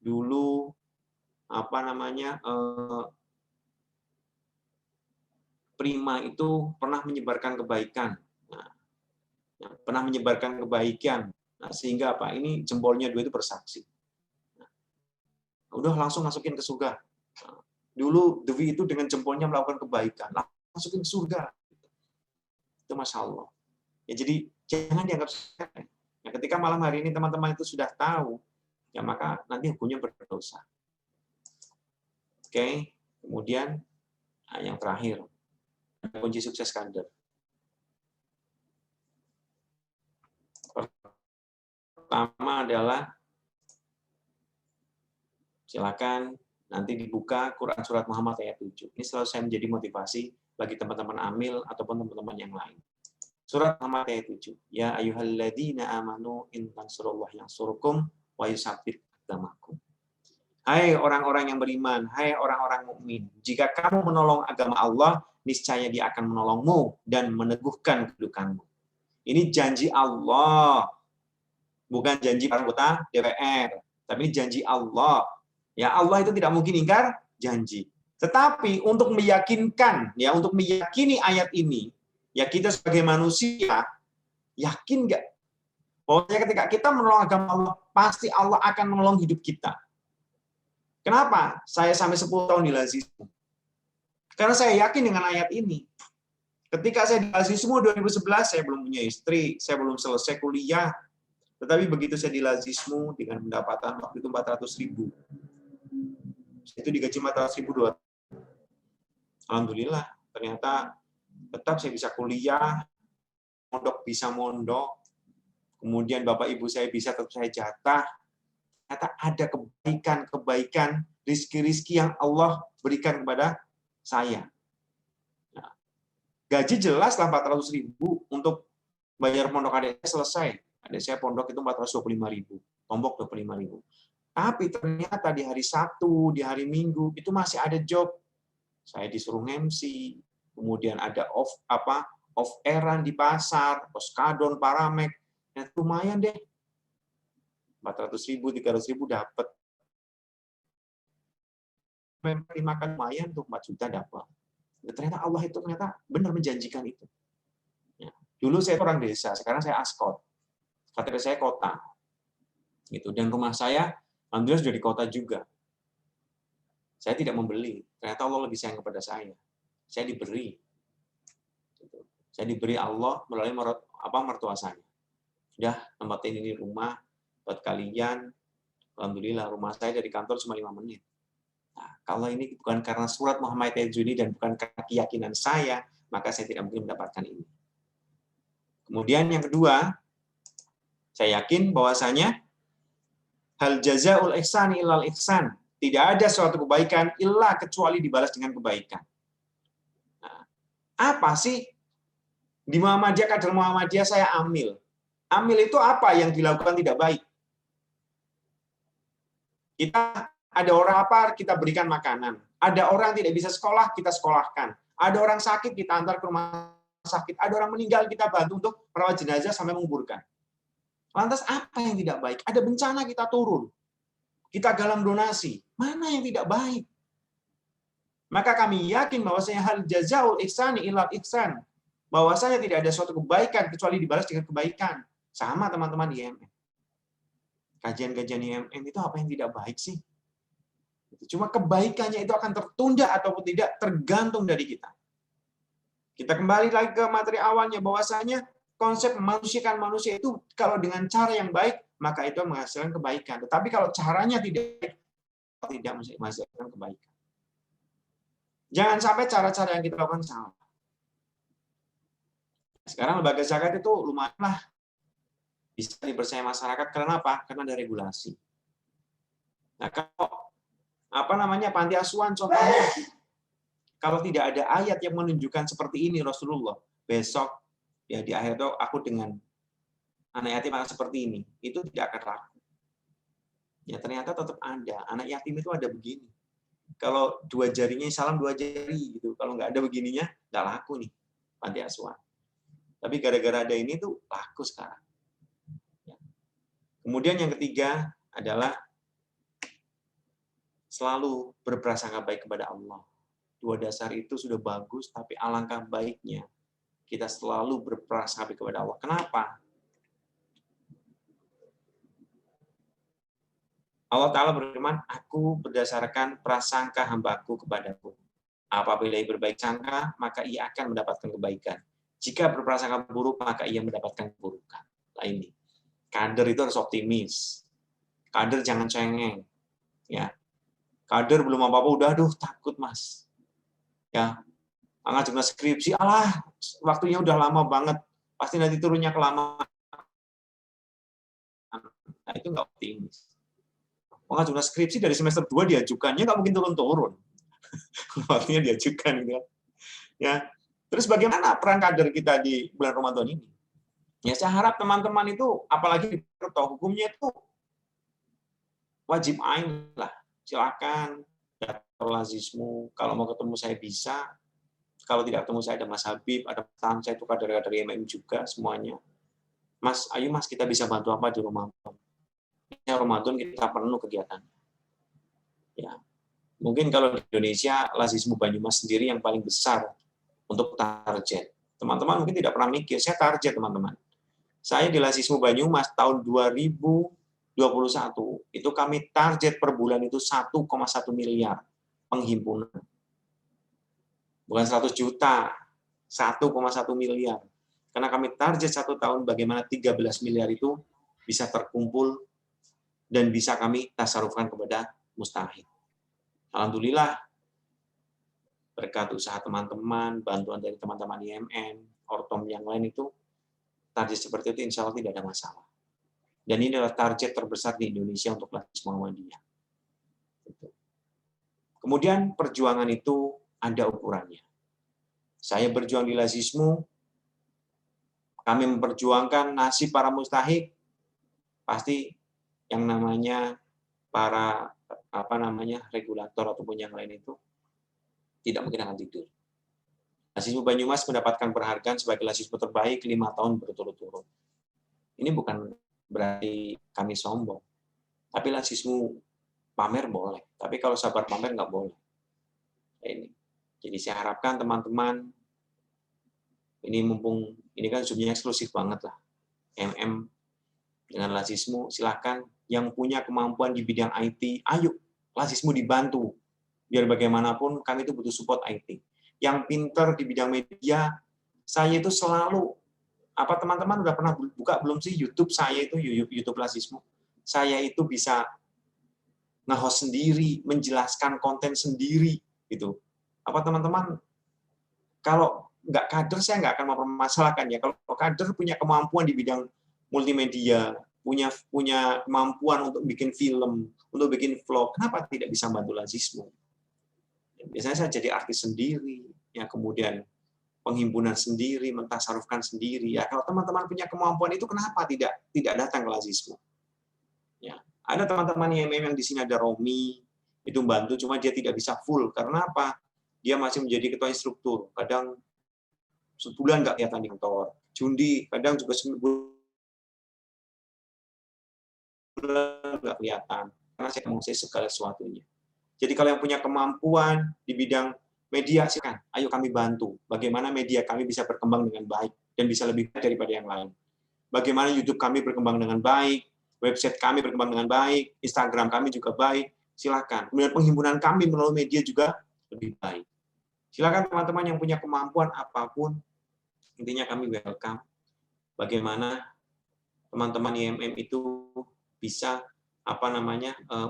Dulu Prima itu pernah menyebarkan kebaikan. Pernah menyebarkan kebaikan. Sehingga apa? Ini jempolnya dua itu bersaksi. Udah langsung masukin ke surga. Dulu Dewi itu dengan jempolnya melakukan kebaikan, masukin ke surga. Itu Masya Allah. Ya, jadi jangan dianggap sepele. Ya, ketika malam hari ini teman-teman itu sudah tahu, ya maka nanti hukumnya berdosa. Oke, kemudian yang terakhir, kunci sukses kader. Pertama adalah silakan nanti dibuka Quran Surat Muhammad ayat 7. Ini selalu saya menjadi motivasi bagi teman-teman amil ataupun teman-teman yang lain. Surat Muhammad ayat 7. Ya ayyuhalladzina amanu in tansurullaha yansurkum wa yusabbit aqdamakum. Hai orang-orang yang beriman, hai orang-orang mukmin, jika kamu menolong agama Allah, niscaya Dia akan menolongmu dan meneguhkan kedudukanmu. Ini janji Allah. Bukan janji para anggota DPR, tapi janji Allah. Ya, Allah itu tidak mungkin ingkar janji. Tetapi untuk meyakinkan, ya, untuk meyakini ayat ini, ya kita sebagai manusia yakin nggak bahwa ketika kita menolong agama Allah, pasti Allah akan menolong hidup kita. Kenapa saya sampai 10 tahun di Lazismu? Karena saya yakin dengan ayat ini. Ketika saya di Lazismu 2011, saya belum punya istri, saya belum selesai kuliah. Tetapi begitu saya di Lazismu dengan pendapatan waktu itu 400.000. Itu digaji 400.000 2. Alhamdulillah, ternyata tetap saya bisa kuliah, mondok bisa mondok, kemudian bapak ibu saya bisa tetap saya jatah. Ternyata ada kebaikan, rizki-rizki yang Allah berikan kepada saya. Nah, gaji jelas lah 400.000 untuk bayar pondok adik saya selesai. Adik saya pondok itu 425.000, tombok 25.000. Tapi ternyata di hari Sabtu, di hari Minggu itu masih ada job. Saya disuruh MC, kemudian ada off-airan di pasar, poskadon, paramek, ya, lumayan deh. 400.000, 300.000 dapat. Makan lumayan tuh 4 juta dapat. Ya, ternyata Allah itu ternyata benar menjanjikan itu. Ya. Dulu saya orang desa, sekarang saya askot. KTP saya kota. Gitu. Dan rumah saya, alhamdulillah sudah di kota juga. Saya tidak membeli. Ternyata Allah lebih sayang kepada saya. Saya diberi. Saya diberi Allah melalui mertua saya. Udah, tempatin ini rumah buat kalian. Alhamdulillah, rumah saya dari kantor cuma 5 menit. Nah, kalau ini bukan karena surat Muhammad Tajuddin dan bukan karena keyakinan saya, maka saya tidak mungkin mendapatkan ini. Kemudian yang kedua, saya yakin bahwasanya hal jazaul ihsani ilal ihsan. Tidak ada suatu kebaikan illa kecuali dibalas dengan kebaikan. Nah, apa sih? Di Muhammadiyah, kader Muhammadiyah saya amil. Amil itu apa yang dilakukan tidak baik? Kita ada orang apa, kita berikan makanan. Ada orang tidak bisa sekolah, kita sekolahkan. Ada orang sakit, kita antar ke rumah sakit. Ada orang meninggal, kita bantu untuk merawat jenazah sampai menguburkan. Lantas apa yang tidak baik? Ada bencana, kita turun. Kita galang donasi. Mana yang tidak baik? Maka kami yakin bahwasanya hal jazaul ihsani ilal ihsan. Bahwasanya tidak ada suatu kebaikan kecuali dibalas dengan kebaikan. Sama teman-teman di IMM. Kajian-kajian IMM itu apa yang tidak baik sih? Cuma kebaikannya itu akan tertunda ataupun tidak tergantung dari kita. Kita kembali lagi ke materi awalnya bahwasanya konsep memanusiakan manusia itu kalau dengan cara yang baik maka itu menghasilkan kebaikan. Tetapi kalau caranya tidak menghasilkan kebaikan. Jangan sampai cara-cara yang kita lakukan salah. Sekarang lembaga zakat itu lumayanlah bisa dipercaya masyarakat karena apa? Karena ada regulasi. Nah, kalau panti asuhan contohnya, kalau tidak ada ayat yang menunjukkan seperti ini Rasulullah, besok ya di akhir itu aku dengan anak yatim akan seperti ini, itu tidak akan laku. Ya ternyata tetap ada. Anak yatim itu ada begini. Kalau 2 jarinya salam 2 jari gitu. Kalau nggak ada begininya, nggak laku nih panti asuhan. Tapi gara-gara ada ini tuh laku sekarang. Ya. Kemudian yang ketiga adalah selalu berprasangka baik kepada Allah. 2 dasar itu sudah bagus, tapi alangkah baiknya kita selalu berprasangka baik kepada Allah. Kenapa? Allah Ta'ala berfirman, aku berdasarkan prasangka hambaku kepadaku. Apabila ia berbaik sangka, maka ia akan mendapatkan kebaikan. Jika berprasangka buruk, maka ia mendapatkan keburukan. Nah ini, kader itu harus optimis. Kader jangan cengeng. Ya, kader belum apa-apa, udah aduh takut mas. Ya, ngajuin skripsi, alah waktunya udah lama banget. Pasti nanti turunnya kelamaan. Nah itu nggak optimis. Pengajuan skripsi dari semester 2 diajukannya nggak mungkin turun-turun. Waktunya diajukan. Gitu. Ya. Terus bagaimana peran kader kita di bulan Ramadan ini? Ya saya harap teman-teman itu, apalagi di Perto, hukumnya itu wajib ain lah. Silakan datang lazismu. Kalau mau ketemu saya bisa. Kalau tidak ketemu saya ada Mas Habib, ada Tan, saya itu kader-kader IMM juga semuanya. Mas, ayo Mas kita bisa bantu apa di Ramadan? Ramadan kita penuh kegiatan. Ya. Mungkin kalau di Indonesia, Lazismu Banyumas sendiri yang paling besar untuk target. Teman-teman mungkin tidak pernah mikir, saya target teman-teman. Saya di Lazismu Banyumas tahun 2021, itu kami target per bulan itu 1,1 miliar penghimpunan. Bukan 100 juta, 1,1 miliar. Karena kami target 1 tahun bagaimana 13 miliar itu bisa terkumpul dan bisa kami tasarufkan kepada mustahik. Alhamdulillah, berkat usaha teman-teman, bantuan dari teman-teman IMM, Ortom yang lain itu, target seperti itu insya Allah tidak ada masalah. Dan ini adalah target terbesar di Indonesia untuk Lazismu Muhammadiyah. Kemudian perjuangan itu ada ukurannya. Saya berjuang di Lazismu, kami memperjuangkan nasib para mustahik, pasti yang namanya para regulator ataupun yang lain itu tidak mungkin akan tidur. Lazismu Banyumas mendapatkan penghargaan sebagai Lazismu terbaik 5 tahun berturut-turut. Ini bukan berarti kami sombong, tapi Lazismu pamer boleh, tapi kalau sabar pamer nggak boleh. Ini. Jadi saya harapkan teman-teman, ini mumpung ini kan zoom-nya eksklusif banget lah. MM dengan Lazismu, silakan yang punya kemampuan di bidang IT, ayo Lazismu dibantu. Biar bagaimanapun kami itu butuh support IT. Yang pinter di bidang media, saya itu selalu, teman-teman udah pernah buka belum sih YouTube saya itu, YouTube Lazismu? Saya itu bisa nge-host sendiri, menjelaskan konten sendiri, gitu. Teman-teman, kalau nggak kader, saya nggak akan mempermasalahkan ya. Kalau kader punya kemampuan di bidang multimedia, punya kemampuan untuk bikin film, untuk bikin vlog, kenapa tidak bisa bantu Lazismu? Biasanya saya jadi artis sendiri, ya kemudian penghimpunan sendiri, mentasarufkan sendiri. Ya kalau teman-teman punya kemampuan itu, kenapa tidak datang ke Lazismu? Ya, ada teman-teman yang di sini ada Romi, itu bantu, cuma dia tidak bisa full. Karena apa? Dia masih menjadi ketua instruktur. Kadang sebulan nggak kelihatan di kantor. Jundi, kadang juga sebulan nggak kelihatan. Karena saya menguasai segala sesuatunya. Jadi kalau yang punya kemampuan di bidang media, silakan, ayo kami bantu. Bagaimana media kami bisa berkembang dengan baik dan bisa lebih baik daripada yang lain. Bagaimana YouTube kami berkembang dengan baik, website kami berkembang dengan baik, Instagram kami juga baik, silakan. Kemudian penghimpunan kami melalui media juga lebih baik. Silakan teman-teman yang punya kemampuan apapun, intinya kami welcome. Bagaimana teman-teman IMM itu bisa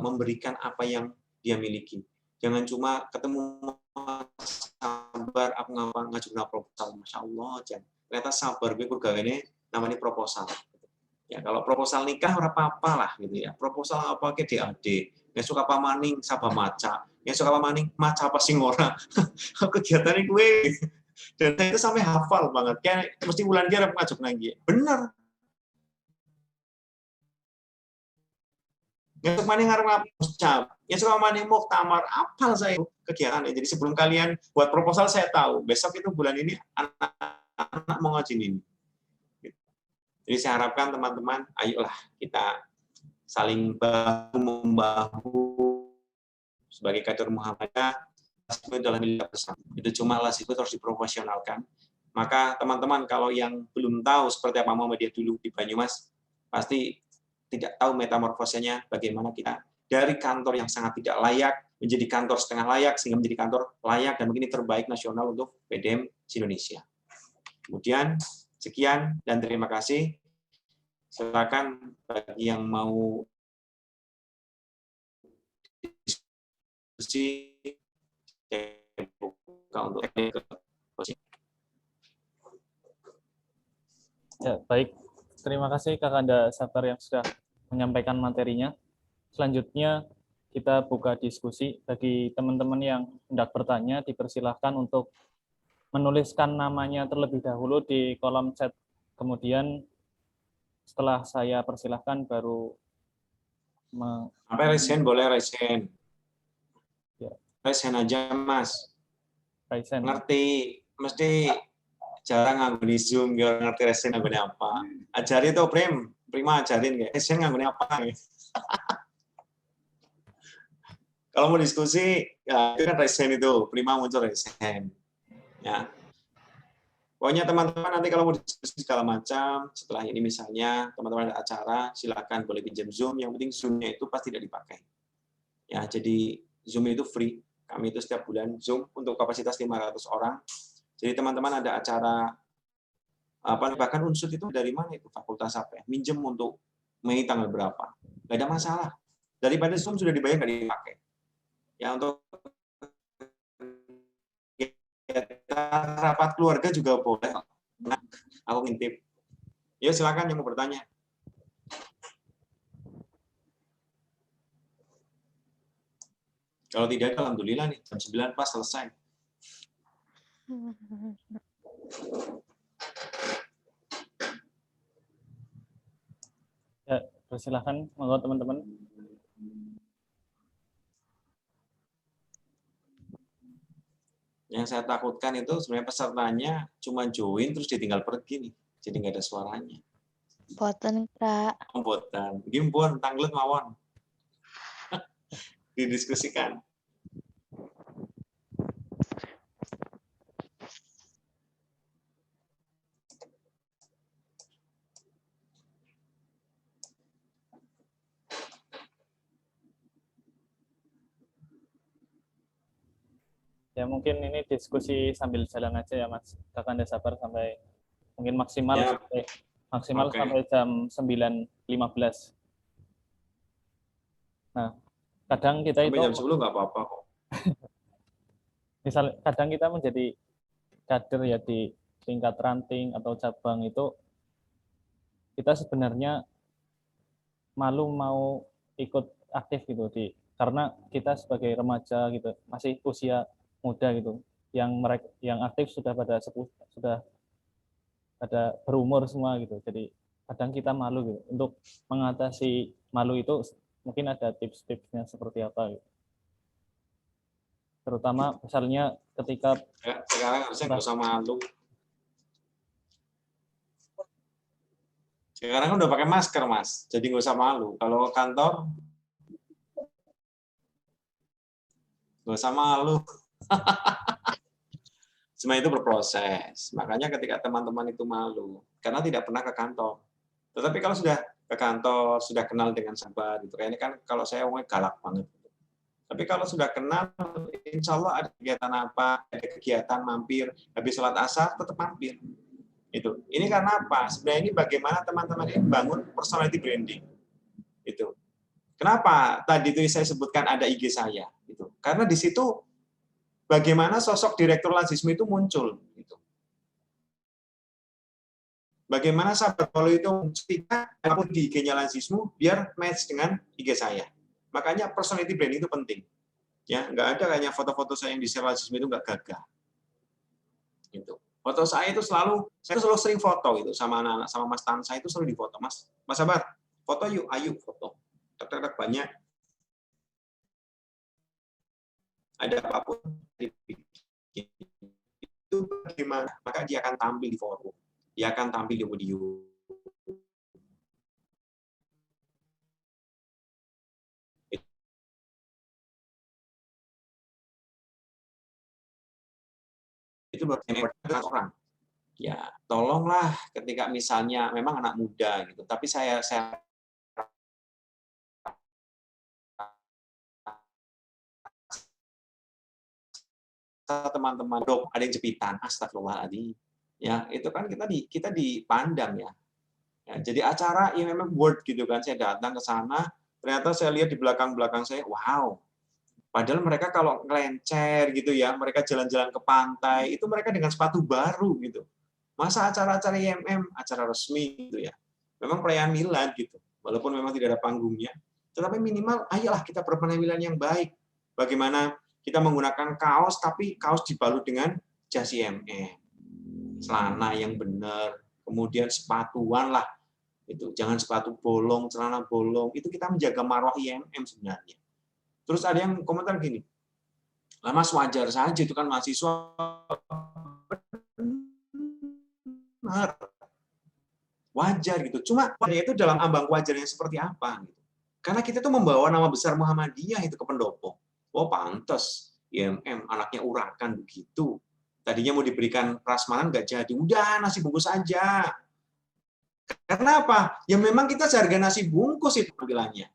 memberikan apa yang dia miliki. Jangan cuma ketemu sabar, aku ngajuin proposal, Masya Allah, ternyata sabar, gue pegawainya namanya proposal. Ya, kalau proposal nikah, ora apa-apa lah, gitu ya. Proposal apa ke DAD, ya suka apa maning, sabah maca, ya suka apa maning, maca apa sing ora. Kegiatannya gue, dan saya itu sampai hafal banget, kayak mesti bulan kira ngajuk lagi. Bener. Ya suka maning ngarep ucap, ya suka maning muktamar, apal saya kegiatannya. Jadi sebelum kalian buat proposal, saya tahu besok itu bulan ini anak mau ngajin ini. Jadi saya harapkan teman-teman, ayolah kita saling bahu-membahu sebagai kader Muhammadiyah. Lazismu adalah milik bersama. Itu cuma Lazismu terus diprofesionalkan. Maka teman-teman kalau yang belum tahu seperti apa Muhammadiyah dulu di Banyumas, pasti tidak tahu metamorfosenya bagaimana kita dari kantor yang sangat tidak layak menjadi kantor setengah layak sehingga menjadi kantor layak dan begini terbaik nasional untuk PDM Indonesia. Kemudian sekian dan terima kasih. Silakan bagi yang mau diskusi, saya buka untuk Ya, baik. Terima kasih Kakanda Sabar yang sudah menyampaikan materinya. Selanjutnya kita buka diskusi. Bagi teman-teman yang hendak bertanya, dipersilahkan untuk menuliskan namanya terlebih dahulu di kolom chat. Kemudian setelah saya persilahkan baru sampai resen boleh resen. Ya. Resen aja Mas. Resen. Ngerti, mesti jarang nganggo Zoom, gak ngerti resen nganggone apa. Ajari tuh Prima ajarin kayak resen nganggone apa. Kalau mau diskusi, ya itu kan raise hand itu, prima muncul raise hand. Ya. Pokoknya teman-teman nanti kalau mau diskusi segala macam, setelah ini misalnya teman-teman ada acara, silakan boleh pinjam Zoom. Yang penting Zoom-nya itu pasti tidak dipakai. Ya, jadi Zoom itu free. Kami itu setiap bulan Zoom untuk kapasitas 500 orang. Jadi teman-teman ada acara bahkan unsur itu dari mana itu fakultas apa ya? Minjem untuk Mei tanggal berapa? Nggak ada masalah. Daripada Zoom sudah dibayar nggak dipakai. Ya untuk rapat keluarga juga boleh. Nah, aku ngintip. Ya silakan yang mau bertanya. Kalau tidak, alhamdulillah nih jam 9 pas selesai. Ya, persilahkan monggo teman-teman. Yang saya takutkan itu sebenarnya pesertanya cuma join terus ditinggal pergi nih. Jadi nggak ada suaranya. Boten, Kak. Boten. Gimpun, tanglet mawon. Didiskusikan. Ya mungkin ini diskusi sambil jalan aja ya Mas. Kakanda sabar sampai mungkin maksimal Ya. maksimal Oke. sampai jam 9.15. Nah, kadang kita Sampai itu jam 10 nggak apa-apa kok. misal kadang kita menjadi kader ya di tingkat ranting atau cabang itu kita sebenarnya malu mau ikut aktif gitu karena kita sebagai remaja gitu masih usia muda gitu yang aktif sudah pada berumur semua gitu, jadi kadang kita malu gitu. Untuk mengatasi malu itu mungkin ada tips-tipsnya seperti apa gitu. Terutama misalnya ketika Ya, sekarang harusnya nggak usah malu. Sekarang kan udah pakai masker, Mas. Jadi nggak usah malu. Kalau ke kantor, nggak usah malu. Semua itu berproses. Makanya ketika teman-teman itu malu, karena tidak pernah ke kantor. Tetapi kalau sudah ke kantor, sudah kenal dengan sahabat, gitu. Kayak ini kan kalau saya orangnya galak banget. Tapi kalau sudah kenal, insya Allah ada kegiatan apa, ada kegiatan mampir, habis sholat asar tetap mampir. Itu. Ini karena apa? Sebenarnya ini bagaimana teman-teman ini bangun personality branding. Itu. Kenapa tadi itu saya sebutkan ada IG saya? Itu. Karena di situ bagaimana sosok direktur Lazisme itu muncul. Gitu. Bagaimana sahabat Polo itu ketika upload di IG-nya Lazisme biar match dengan IG saya. Makanya personality branding itu penting. Ya, nggak ada kayaknya foto-foto saya yang di share Lazisme itu nggak gagah. Gitu. Foto saya itu saya selalu sering foto itu sama anak-anak, sama Mas Tan saya itu selalu difoto. Mas Sabar, foto yuk, ayo foto. Tek banyak. Ada apapun itu bagaimana, maka dia akan tampil di forum, dia akan tampil di audio. Itu bagaimana orang. Ya, tolonglah ketika misalnya memang anak muda gitu, tapi saya teman-teman dok ada yang jepitan, astagfirullahaladzim. Ya, itu kan kita dipandang ya. Ya, jadi acara yang memang word gitu kan, saya datang ke sana, ternyata saya lihat di belakang saya, wow. Padahal mereka kalau ngelencer gitu ya, mereka jalan-jalan ke pantai, itu mereka dengan sepatu baru gitu. Masa acara-acara IMM, acara resmi gitu ya. Memang perayaan milad gitu. Walaupun memang tidak ada panggungnya, tetapi minimal ayolah kita berpenampilan yang baik. Bagaimana kita menggunakan kaos, tapi kaos dibalut dengan jas IMM. Celana yang benar, kemudian sepatuan lah. Itu jangan sepatu bolong, celana bolong. Itu kita menjaga marwah IMM sebenarnya. Terus ada yang komentar gini, lah Mas wajar saja itu kan mahasiswa. Benar. Wajar gitu. Cuma itu dalam ambang wajarnya seperti apa gitu. Karena kita tuh membawa nama besar Muhammadiyah itu ke pendopo. Oh pantes, IMM anaknya urakan begitu. Tadinya mau diberikan prasmanan nggak jadi, udah nasi bungkus aja. Karena apa? Ya memang kita seharga nasi bungkus itu tampilannya.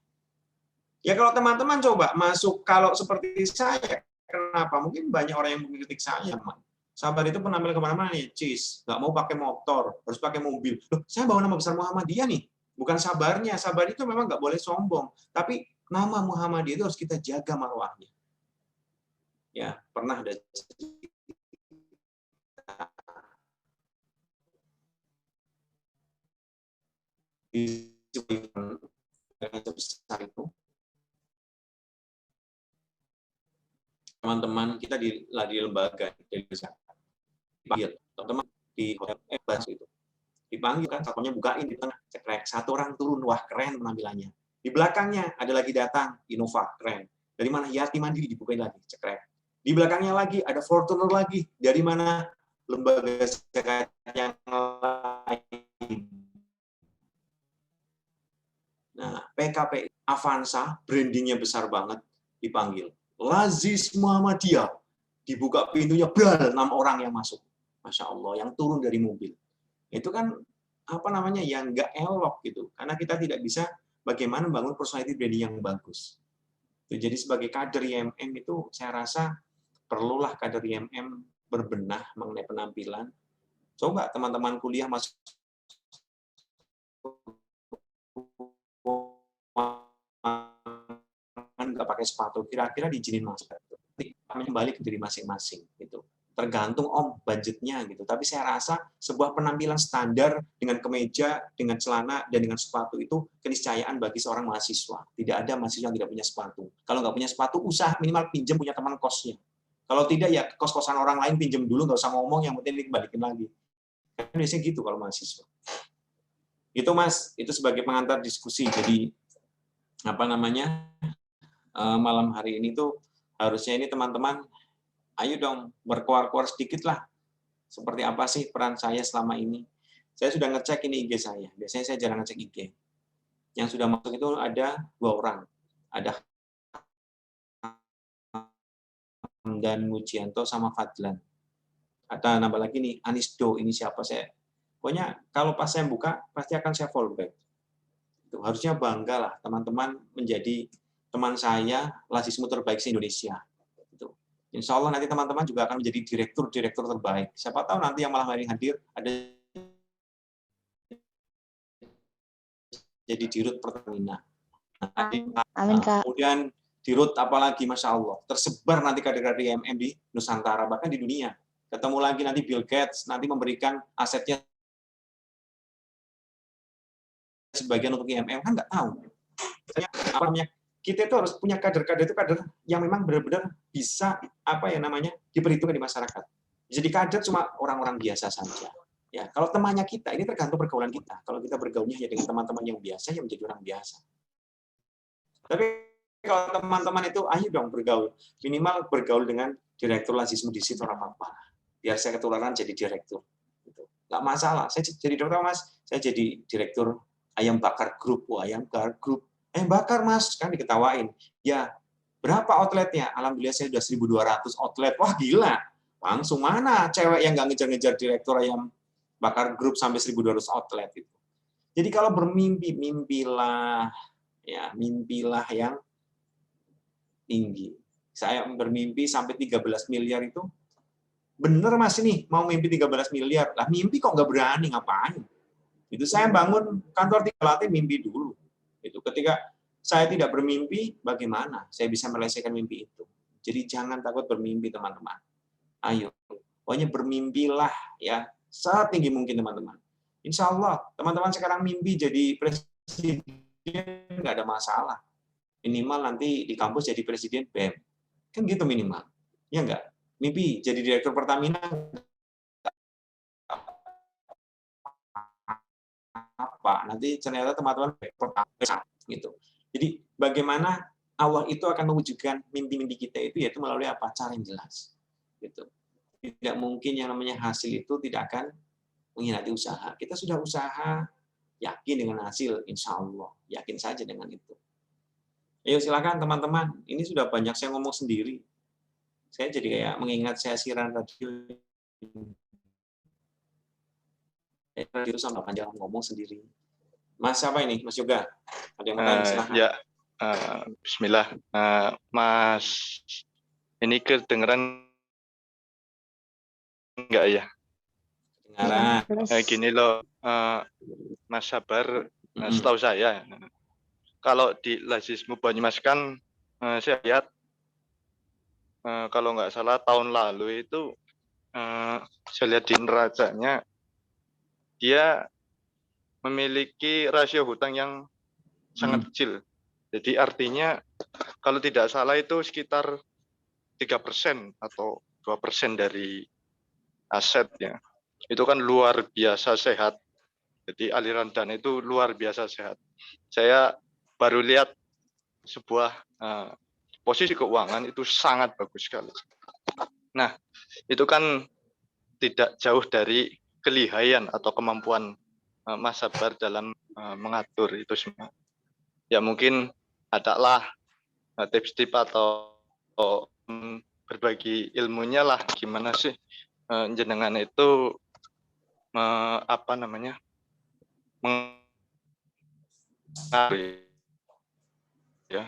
Ya kalau teman-teman coba masuk, kalau seperti saya, kenapa? Mungkin banyak orang yang mengkritik saya, teman. Sabar itu penampilan kemana-mana nih, cis, nggak mau pakai motor, harus pakai mobil. Loh, saya bawa nama besar Muhammadiyah nih, bukan sabarnya. Sabar itu memang nggak boleh sombong, tapi nama Muhammadiyah itu harus kita jaga marwahnya. Ya, pernah ada di sebesar itu, teman-teman kita di lembaga dari kesehatan dipanggil, teman-teman di hotel bus itu dipanggil kan, satpamnya bukain di tengah, cekrek, satu orang turun, wah keren penampilannya. Di belakangnya ada lagi datang, Innova, keren. Dari mana? Yati Mandiri, dibukain lagi, cekrek. Di belakangnya lagi ada Fortuner lagi, dari mana? Lembaga zakat yang lain. Nah, PKP Avanza, brandingnya besar banget, dipanggil. Lazis Muhammadiyah, dibuka pintunya, bral, 6 orang yang masuk. Masya Allah, yang turun dari mobil. Itu kan apa namanya, yang nggak elok gitu, karena kita tidak bisa bagaimana membangun personality branding yang bagus. Jadi sebagai kader IMM itu saya rasa perlulah kader IMM berbenah mengenai penampilan. Coba teman-teman kuliah masuk nggak pakai sepatu, kira-kira diizinin masuk. Kembali ke diri masing-masing gitu. Tergantung budgetnya gitu. Tapi saya rasa sebuah penampilan standar dengan kemeja, dengan celana, dan dengan sepatu itu keniscayaan bagi seorang mahasiswa. Tidak ada mahasiswa yang tidak punya sepatu. Kalau nggak punya sepatu, usaha minimal pinjam punya teman kosnya. Kalau tidak, ya kos-kosan orang lain pinjam dulu, nggak usah ngomong, yang penting dikembalikan lagi. Kan biasanya gitu kalau mahasiswa. Itu Mas, itu sebagai pengantar diskusi. Jadi apa namanya, malam hari ini tuh harusnya ini teman-teman, ayo dong berkuar-kuar sedikit lah. Seperti apa sih peran saya selama ini? Saya sudah ngecek ini IG saya. Biasanya saya jarang ngecek IG. Yang sudah masuk itu ada 2 orang. Ada Hamdan Mujianto sama Fadlan. Ada nambah lagi nih, Anisdo. Ini siapa saya? Pokoknya kalau pas saya buka, pasti akan saya follow back. Itu harusnya bangga lah teman-teman menjadi teman saya, lazismu terbaik se-Indonesia. Insya Allah nanti teman-teman juga akan menjadi direktur-direktur terbaik. Siapa tahu nanti yang malam hari hadir ada jadi dirut Pertamina. Amin, Kak. Kemudian dirut apalagi, Masya Allah. Tersebar nanti kader-kader IMM di Nusantara, bahkan di dunia. Ketemu lagi nanti Bill Gates, nanti memberikan asetnya sebagian untuk IMM, kan nggak tahu. Apa namanya? Kita itu harus punya kader-kader itu kader yang memang benar-benar bisa apa ya namanya diperhitungkan di masyarakat. Jadi kader cuma orang-orang biasa saja. Ya, kalau temannya kita ini tergantung pergaulan kita. Kalau kita bergaulnya ya dengan teman-teman yang biasa, ya menjadi orang biasa. Tapi kalau teman-teman itu ayo dong bergaul, minimal bergaul dengan direktur lazismu di situ apa-apa. Biar saya ketularan jadi direktur. Gitu. Nggak masalah. Saya jadi dokter Mas, saya jadi direktur Ayam Bakar Group. Wah, Ayam Bakar Group. Bakar Mas, kan diketawain. Ya, berapa outletnya? Alhamdulillah saya sudah 1.200 outlet. Wah gila, langsung mana cewek yang nggak ngejar-ngejar direktur Ayam Bakar Group sampai 1.200 outlet itu. Jadi kalau bermimpi, mimpilah yang tinggi. Saya bermimpi sampai 13 miliar itu, bener Mas ini mau mimpi 13 miliar. Lah mimpi kok nggak berani, ngapain? Itu saya bangun kantor 3 lantai, mimpi dulu. Itu ketika saya tidak bermimpi, bagaimana saya bisa menyelesaikan mimpi itu? Jadi jangan takut bermimpi, teman-teman. Ayo, pokoknya bermimpilah ya setinggi mungkin, teman-teman. Insya Allah, teman-teman sekarang mimpi jadi presiden nggak ada masalah. Minimal nanti di kampus jadi presiden BEM, kan gitu minimal. Ya nggak? Mimpi jadi direktur Pertamina apa? Nanti ternyata teman-teman gitu. Jadi bagaimana Allah itu akan mewujudkan mimpi-mimpi kita itu, yaitu melalui apa? Cara yang jelas. Gitu. Tidak mungkin yang namanya hasil itu tidak akan mengkhianati usaha. Kita sudah usaha, yakin dengan hasil, insya Allah. Yakin saja dengan itu. Ayo silakan teman-teman. Ini sudah banyak saya ngomong sendiri. Saya jadi kayak mengingat saya siaran radio. Radio sama panjang ngomong sendiri. Mas siapa ini? Mas Yoga. Ada yang mau tanya? Silakan. Ya, Bismillah. Mas, ini kedengeran enggak ya? Kedengaran. Gini loh, Mas Sabar, setahu saya, kalau di Lazismu Banyumas kan saya lihat kalau nggak salah tahun lalu itu saya lihat di neracanya dia memiliki rasio hutang yang sangat kecil. Jadi artinya kalau tidak salah itu sekitar 3% atau 2% dari asetnya. Itu kan luar biasa sehat. Jadi aliran dana itu luar biasa sehat. Saya baru lihat sebuah posisi keuangan itu sangat bagus sekali. Nah, itu kan tidak jauh dari kelihayan atau kemampuan Mas Sabar dalam mengatur itu semua. Ya mungkin adalah tips-tips atau berbagi ilmunya lah, gimana sih jenengan itu apa namanya ya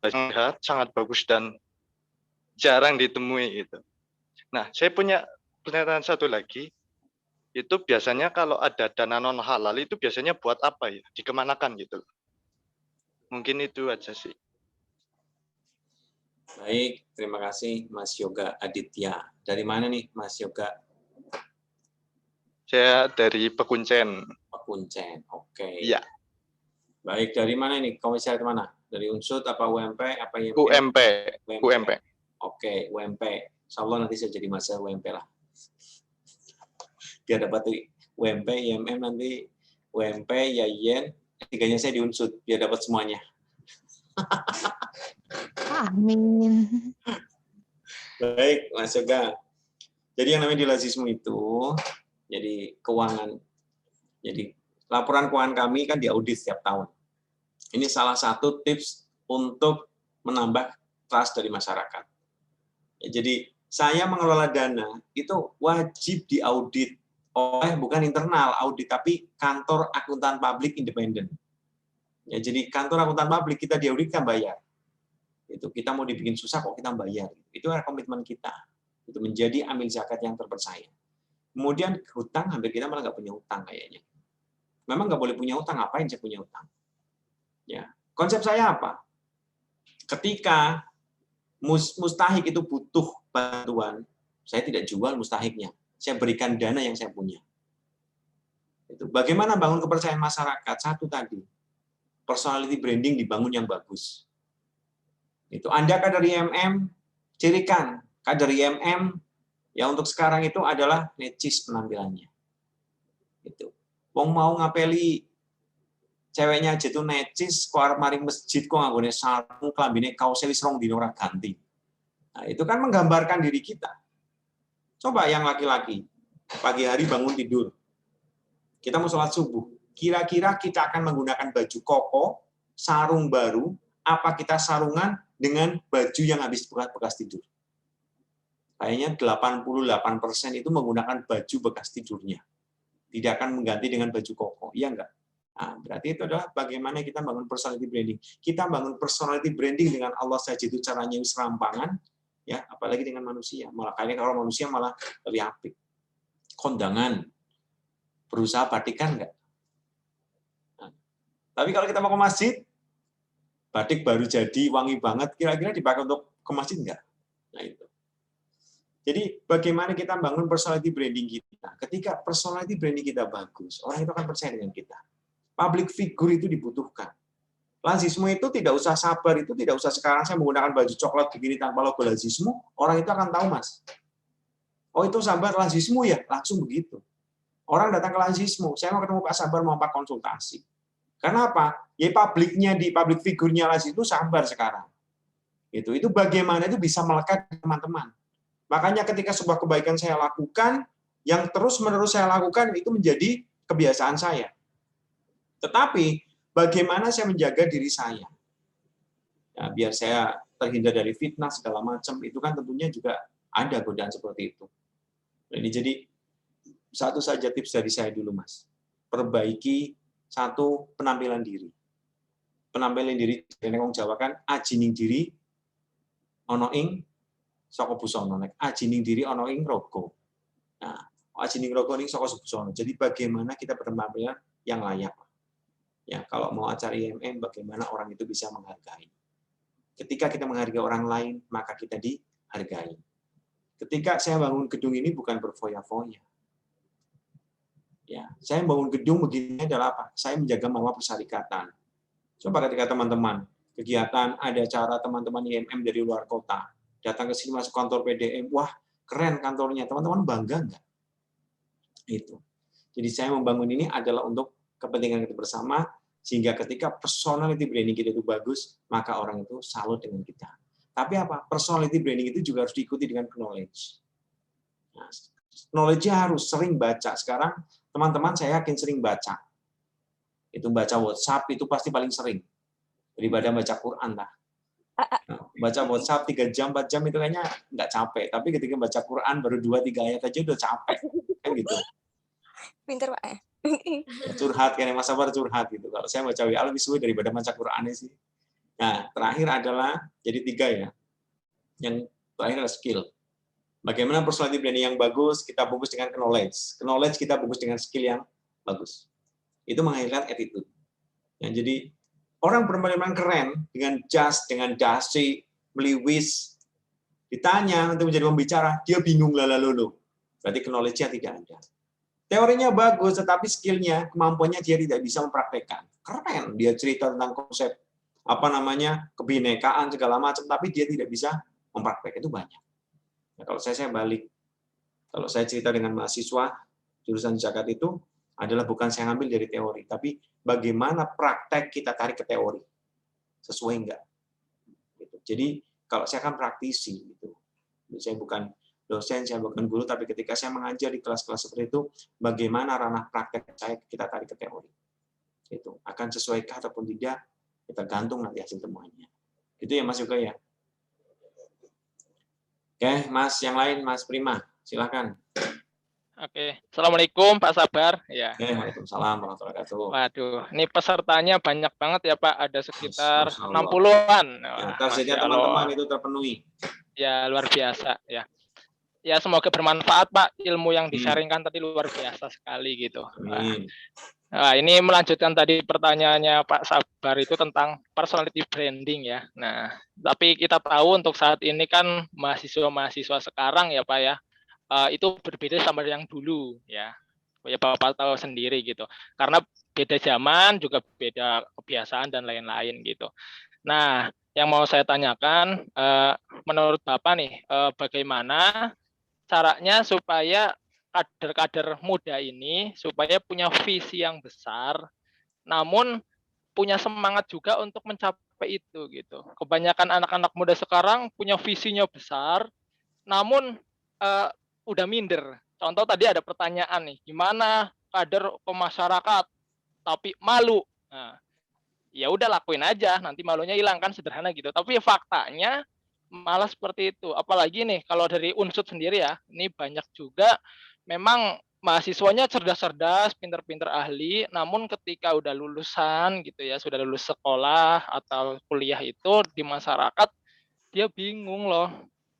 sehat, sangat bagus dan jarang ditemui itu. Nah, saya punya pernyataan satu lagi, itu biasanya kalau ada dana non halal itu biasanya buat apa ya? Dikemanakan gitu. Mungkin itu aja sih. Baik, terima kasih Mas Yoga Aditya. Dari mana nih Mas Yoga? Saya dari Pekuncen. Pekuncen, oke. Iya. Baik, dari mana nih? Komisaris mana? Dari Unsud apa UMP apa IMP? UMP. UMP. Oke, UMP. Insya Allah nanti saya jadi masa UMP lah. Biar dapat UMP, IMM nanti UMP, YAIN, tiganya saya di Unsud, biar dapat semuanya. Amin. Baik, Mas Yoga. Jadi yang namanya di Lazismu itu, jadi keuangan, jadi laporan keuangan kami kan diaudit setiap tahun. Ini salah satu tips untuk menambah trust dari masyarakat. Ya, jadi saya mengelola dana itu wajib diaudit oleh bukan internal audit, tapi kantor akuntan publik independen. Ya, jadi kantor akuntan publik kita diaudit kan bayar. Itu kita mau dibikin susah kok kita bayar. Itu adalah komitmen kita. Itu menjadi amil zakat yang terpercaya. Kemudian hutang, hampir kita malah nggak punya hutang kayaknya. Memang nggak boleh punya hutang, ngapain saya punya hutang? Ya, konsep saya apa? Ketika mustahik itu butuh bantuan, saya tidak jual mustahiknya. Saya berikan dana yang saya punya. Itu bagaimana bangun kepercayaan masyarakat? Satu tadi, personality branding dibangun yang bagus. Itu Anda kader IMM, cirikan kader IMM ya untuk sekarang itu adalah necis penampilannya. Itu. Wong mau ngapeli ceweknya aja tuh necis, kok arep maring masjid kok nganggone sarung, klambine kaose wis rong dina ora ganti. Nah, itu kan menggambarkan diri kita. Coba yang laki-laki, pagi hari bangun tidur. Kita mau sholat subuh. Kira-kira kita akan menggunakan baju koko, sarung baru, apa kita sarungan dengan baju yang habis bekas tidur? Kayaknya 88% itu menggunakan baju bekas tidurnya. Tidak akan mengganti dengan baju koko. Iya enggak? Nah, berarti itu adalah bagaimana kita bangun personality branding. Kita bangun personality branding dengan Allah saja itu caranya serampangan, ya, apalagi dengan manusia. Malah kayaknya kalau manusia malah lebih apik. Kondangan, berusaha batikan enggak? Nah, tapi kalau kita mau ke masjid, batik baru jadi, wangi banget, kira-kira dipakai untuk ke masjid enggak? Nah itu. Jadi bagaimana kita bangun personality branding kita? Ketika personality branding kita bagus, orang itu akan percaya dengan kita. Public figure itu dibutuhkan. Lazismu itu tidak usah sabar, itu tidak usah sekarang saya menggunakan baju coklat begini tanpa logo lazismu, orang itu akan tahu, Mas. Oh itu sabar lazismu ya, langsung begitu. Orang datang ke lazismu, saya mau ketemu Pak Sabar, mau Pak konsultasi. Karena apa? Ya publiknya di public figure-nya lazismu sabar sekarang. Itu bagaimana itu bisa melekat di teman-teman. Makanya ketika sebuah kebaikan saya lakukan, yang terus-menerus saya lakukan itu menjadi kebiasaan saya. Tetapi Bagaimana saya menjaga diri saya? Ya, biar saya terhindar dari fitnah segala macam, itu kan tentunya juga ada godaan seperti itu. Ini jadi satu saja tips dari saya dulu, Mas. Perbaiki satu penampilan diri. Penampilan diri dari wong Jawa kan ajining diri ana ing saka busana, nek ajining diri ana ing raga. Nah, ajining raga ning saka busana. Jadi bagaimana kita berpenampilan yang layak. Ya, kalau mau acara IMM bagaimana orang itu bisa menghargai. Ketika kita menghargai orang lain, maka kita dihargai. Ketika saya bangun gedung ini bukan berfoya-foya. Ya, saya bangun gedung begini adalah apa? Saya menjaga marwah persyarikatan. Coba ketika teman-teman kegiatan ada acara teman-teman IMM dari luar kota datang ke sini masuk kantor PDM, wah keren kantornya, teman-teman bangga nggak? Itu. Jadi saya membangun ini adalah untuk kepentingan kita bersama, sehingga ketika personality branding kita itu bagus, maka orang itu salut dengan kita. Tapi apa? Personality branding itu juga harus diikuti dengan knowledge. Nah, knowledge-nya harus sering baca. Sekarang teman-teman saya yakin sering baca. Itu baca WhatsApp itu pasti paling sering daripada baca Quran lah. Nah, baca WhatsApp 3 jam, 4 jam itu kayaknya nggak capek. Tapi ketika baca Quran baru 2-3 ayat aja udah capek. Kan gitu. Pinter, Pak. Ya, curhat, kayak Mas Sabar curhat gitu. Kalau saya baca WA lebih suwe daripada baca Qurannya sih. Nah, terakhir adalah, jadi 3 ya. Yang terakhir adalah skill. Bagaimana personality branding yang bagus, kita bungkus dengan knowledge. Knowledge kita bungkus dengan skill yang bagus. Itu menghasilkan attitude. Ya, jadi, orang berpenampilan keren, dengan jas, dengan dasi, meliwis, ditanya untuk menjadi pembicara, dia bingung lalalolo. Berarti knowledge-nya tidak ada. Teorinya bagus, tetapi skill-nya, kemampuannya dia tidak bisa mempraktekkan. Keren, dia cerita tentang konsep kebinekaan segala macam, tapi dia tidak bisa mempraktekkan. Itu banyak. Nah, kalau saya balik, kalau saya cerita dengan mahasiswa jurusan zakat itu adalah bukan saya ambil dari teori, tapi bagaimana praktek kita tarik ke teori, sesuai enggak? Gitu. Jadi kalau saya kan praktisi, gitu. Saya bukan dosen, saya bukan guru, tapi ketika saya mengajar di kelas-kelas seperti itu, bagaimana ranah praktek saya kita tarik ke teori. Itu akan sesuaikah ataupun tidak, kita gantung nanti hasil temuannya. Itu ya Mas Yoga ya. Oke, Mas yang lain, Mas Prima, silakan. Oke, Assalamualaikum Pak Sabar. Ya. Waalaikumsalam warahmatullahi wabarakatuh. Waduh, ini pesertanya banyak banget ya Pak, ada sekitar 60-an. Ya, targetnya teman-teman itu terpenuhi. Ya, luar biasa ya. Ya, semoga bermanfaat Pak, ilmu yang di-sharingkan tadi luar biasa sekali gitu. Nah, ini melanjutkan tadi pertanyaannya Pak Sabar itu tentang personality branding ya. Nah, tapi kita tahu untuk saat ini kan mahasiswa-mahasiswa sekarang ya Pak ya, itu berbeda sama yang dulu ya. Ya Bapak tahu sendiri gitu. Karena beda zaman, juga beda kebiasaan dan lain-lain gitu. Nah, yang mau saya tanyakan, menurut Bapak nih, bagaimana caranya supaya kader-kader muda ini supaya punya visi yang besar, namun punya semangat juga untuk mencapai itu gitu. Kebanyakan anak-anak muda sekarang punya visinya besar, namun udah minder. Contoh tadi ada pertanyaan nih, gimana kader ke masyarakat tapi malu. Nah, ya udah lakuin aja, nanti malunya hilang kan, sederhana gitu. Tapi faktanya malah seperti itu. Apalagi nih kalau dari Unsud sendiri ya, ini banyak juga memang mahasiswanya cerdas-cerdas, pinter-pinter ahli, namun ketika udah lulusan gitu ya, sudah lulus sekolah atau kuliah itu di masyarakat, dia bingung loh.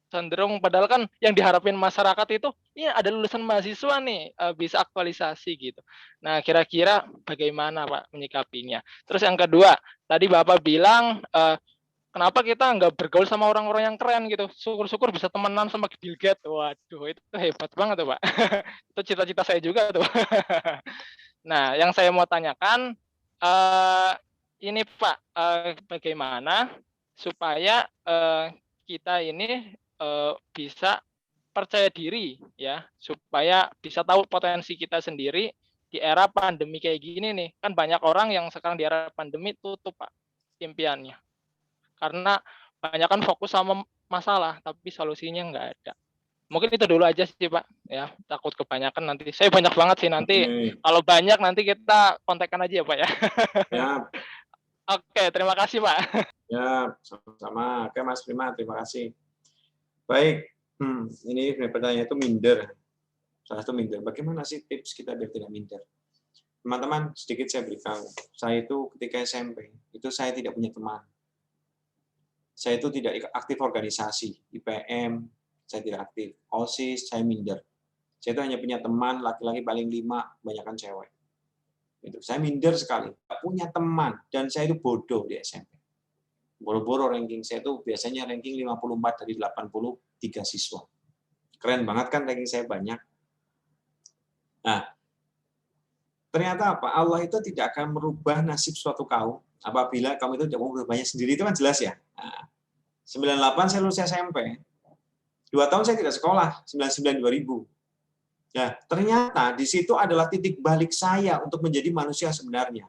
Cenderung padahal kan yang diharapin masyarakat itu, ini ada lulusan mahasiswa nih, bisa aktualisasi gitu. Nah, kira-kira bagaimana Pak menyikapinya? Terus yang kedua, tadi Bapak bilang, kenapa kita nggak bergaul sama orang-orang yang keren gitu? Syukur-syukur bisa temenan sama Bill Gates. Waduh, itu hebat banget tuh Pak. Itu cita-cita saya juga tuh. Nah, yang saya mau tanyakan, ini Pak, bagaimana supaya kita ini bisa percaya diri ya, supaya bisa tahu potensi kita sendiri di era pandemi kayak gini nih. Kan banyak orang yang sekarang di era pandemi tutup Pak impiannya. Karena banyak kan fokus sama masalah, tapi solusinya nggak ada. Mungkin itu dulu aja sih Pak. Ya, takut kebanyakan nanti. Saya banyak banget sih nanti. Kalau banyak nanti kita kontakkan aja ya Pak ya. Ya, Oke, terima kasih Pak. ya, sama-sama. Oke Mas Prima, terima kasih. Baik, ini pertanyaan itu minder. Salah satu minder. Bagaimana sih tips kita biar tidak minder? Teman-teman, sedikit saya beritahu. Saya itu ketika SMP, itu saya tidak punya teman. Saya itu tidak aktif organisasi, IPM, saya tidak aktif. OSIS, saya minder. Saya itu hanya punya teman, laki-laki paling 5, kebanyakan cewek. Itu. Saya minder sekali, tidak punya teman, dan saya itu bodoh di SMP. Boro-boro ranking saya itu biasanya ranking 54 dari 83 siswa. Keren banget kan ranking saya banyak. Nah, ternyata apa? Allah itu tidak akan merubah nasib suatu kaum apabila kamu itu tidak mau berubahnya sendiri, itu kan jelas ya. Nah, 98 saya lulus SMP. 2 tahun saya tidak sekolah, 99 2000. Nah, ternyata di situ adalah titik balik saya untuk menjadi manusia sebenarnya.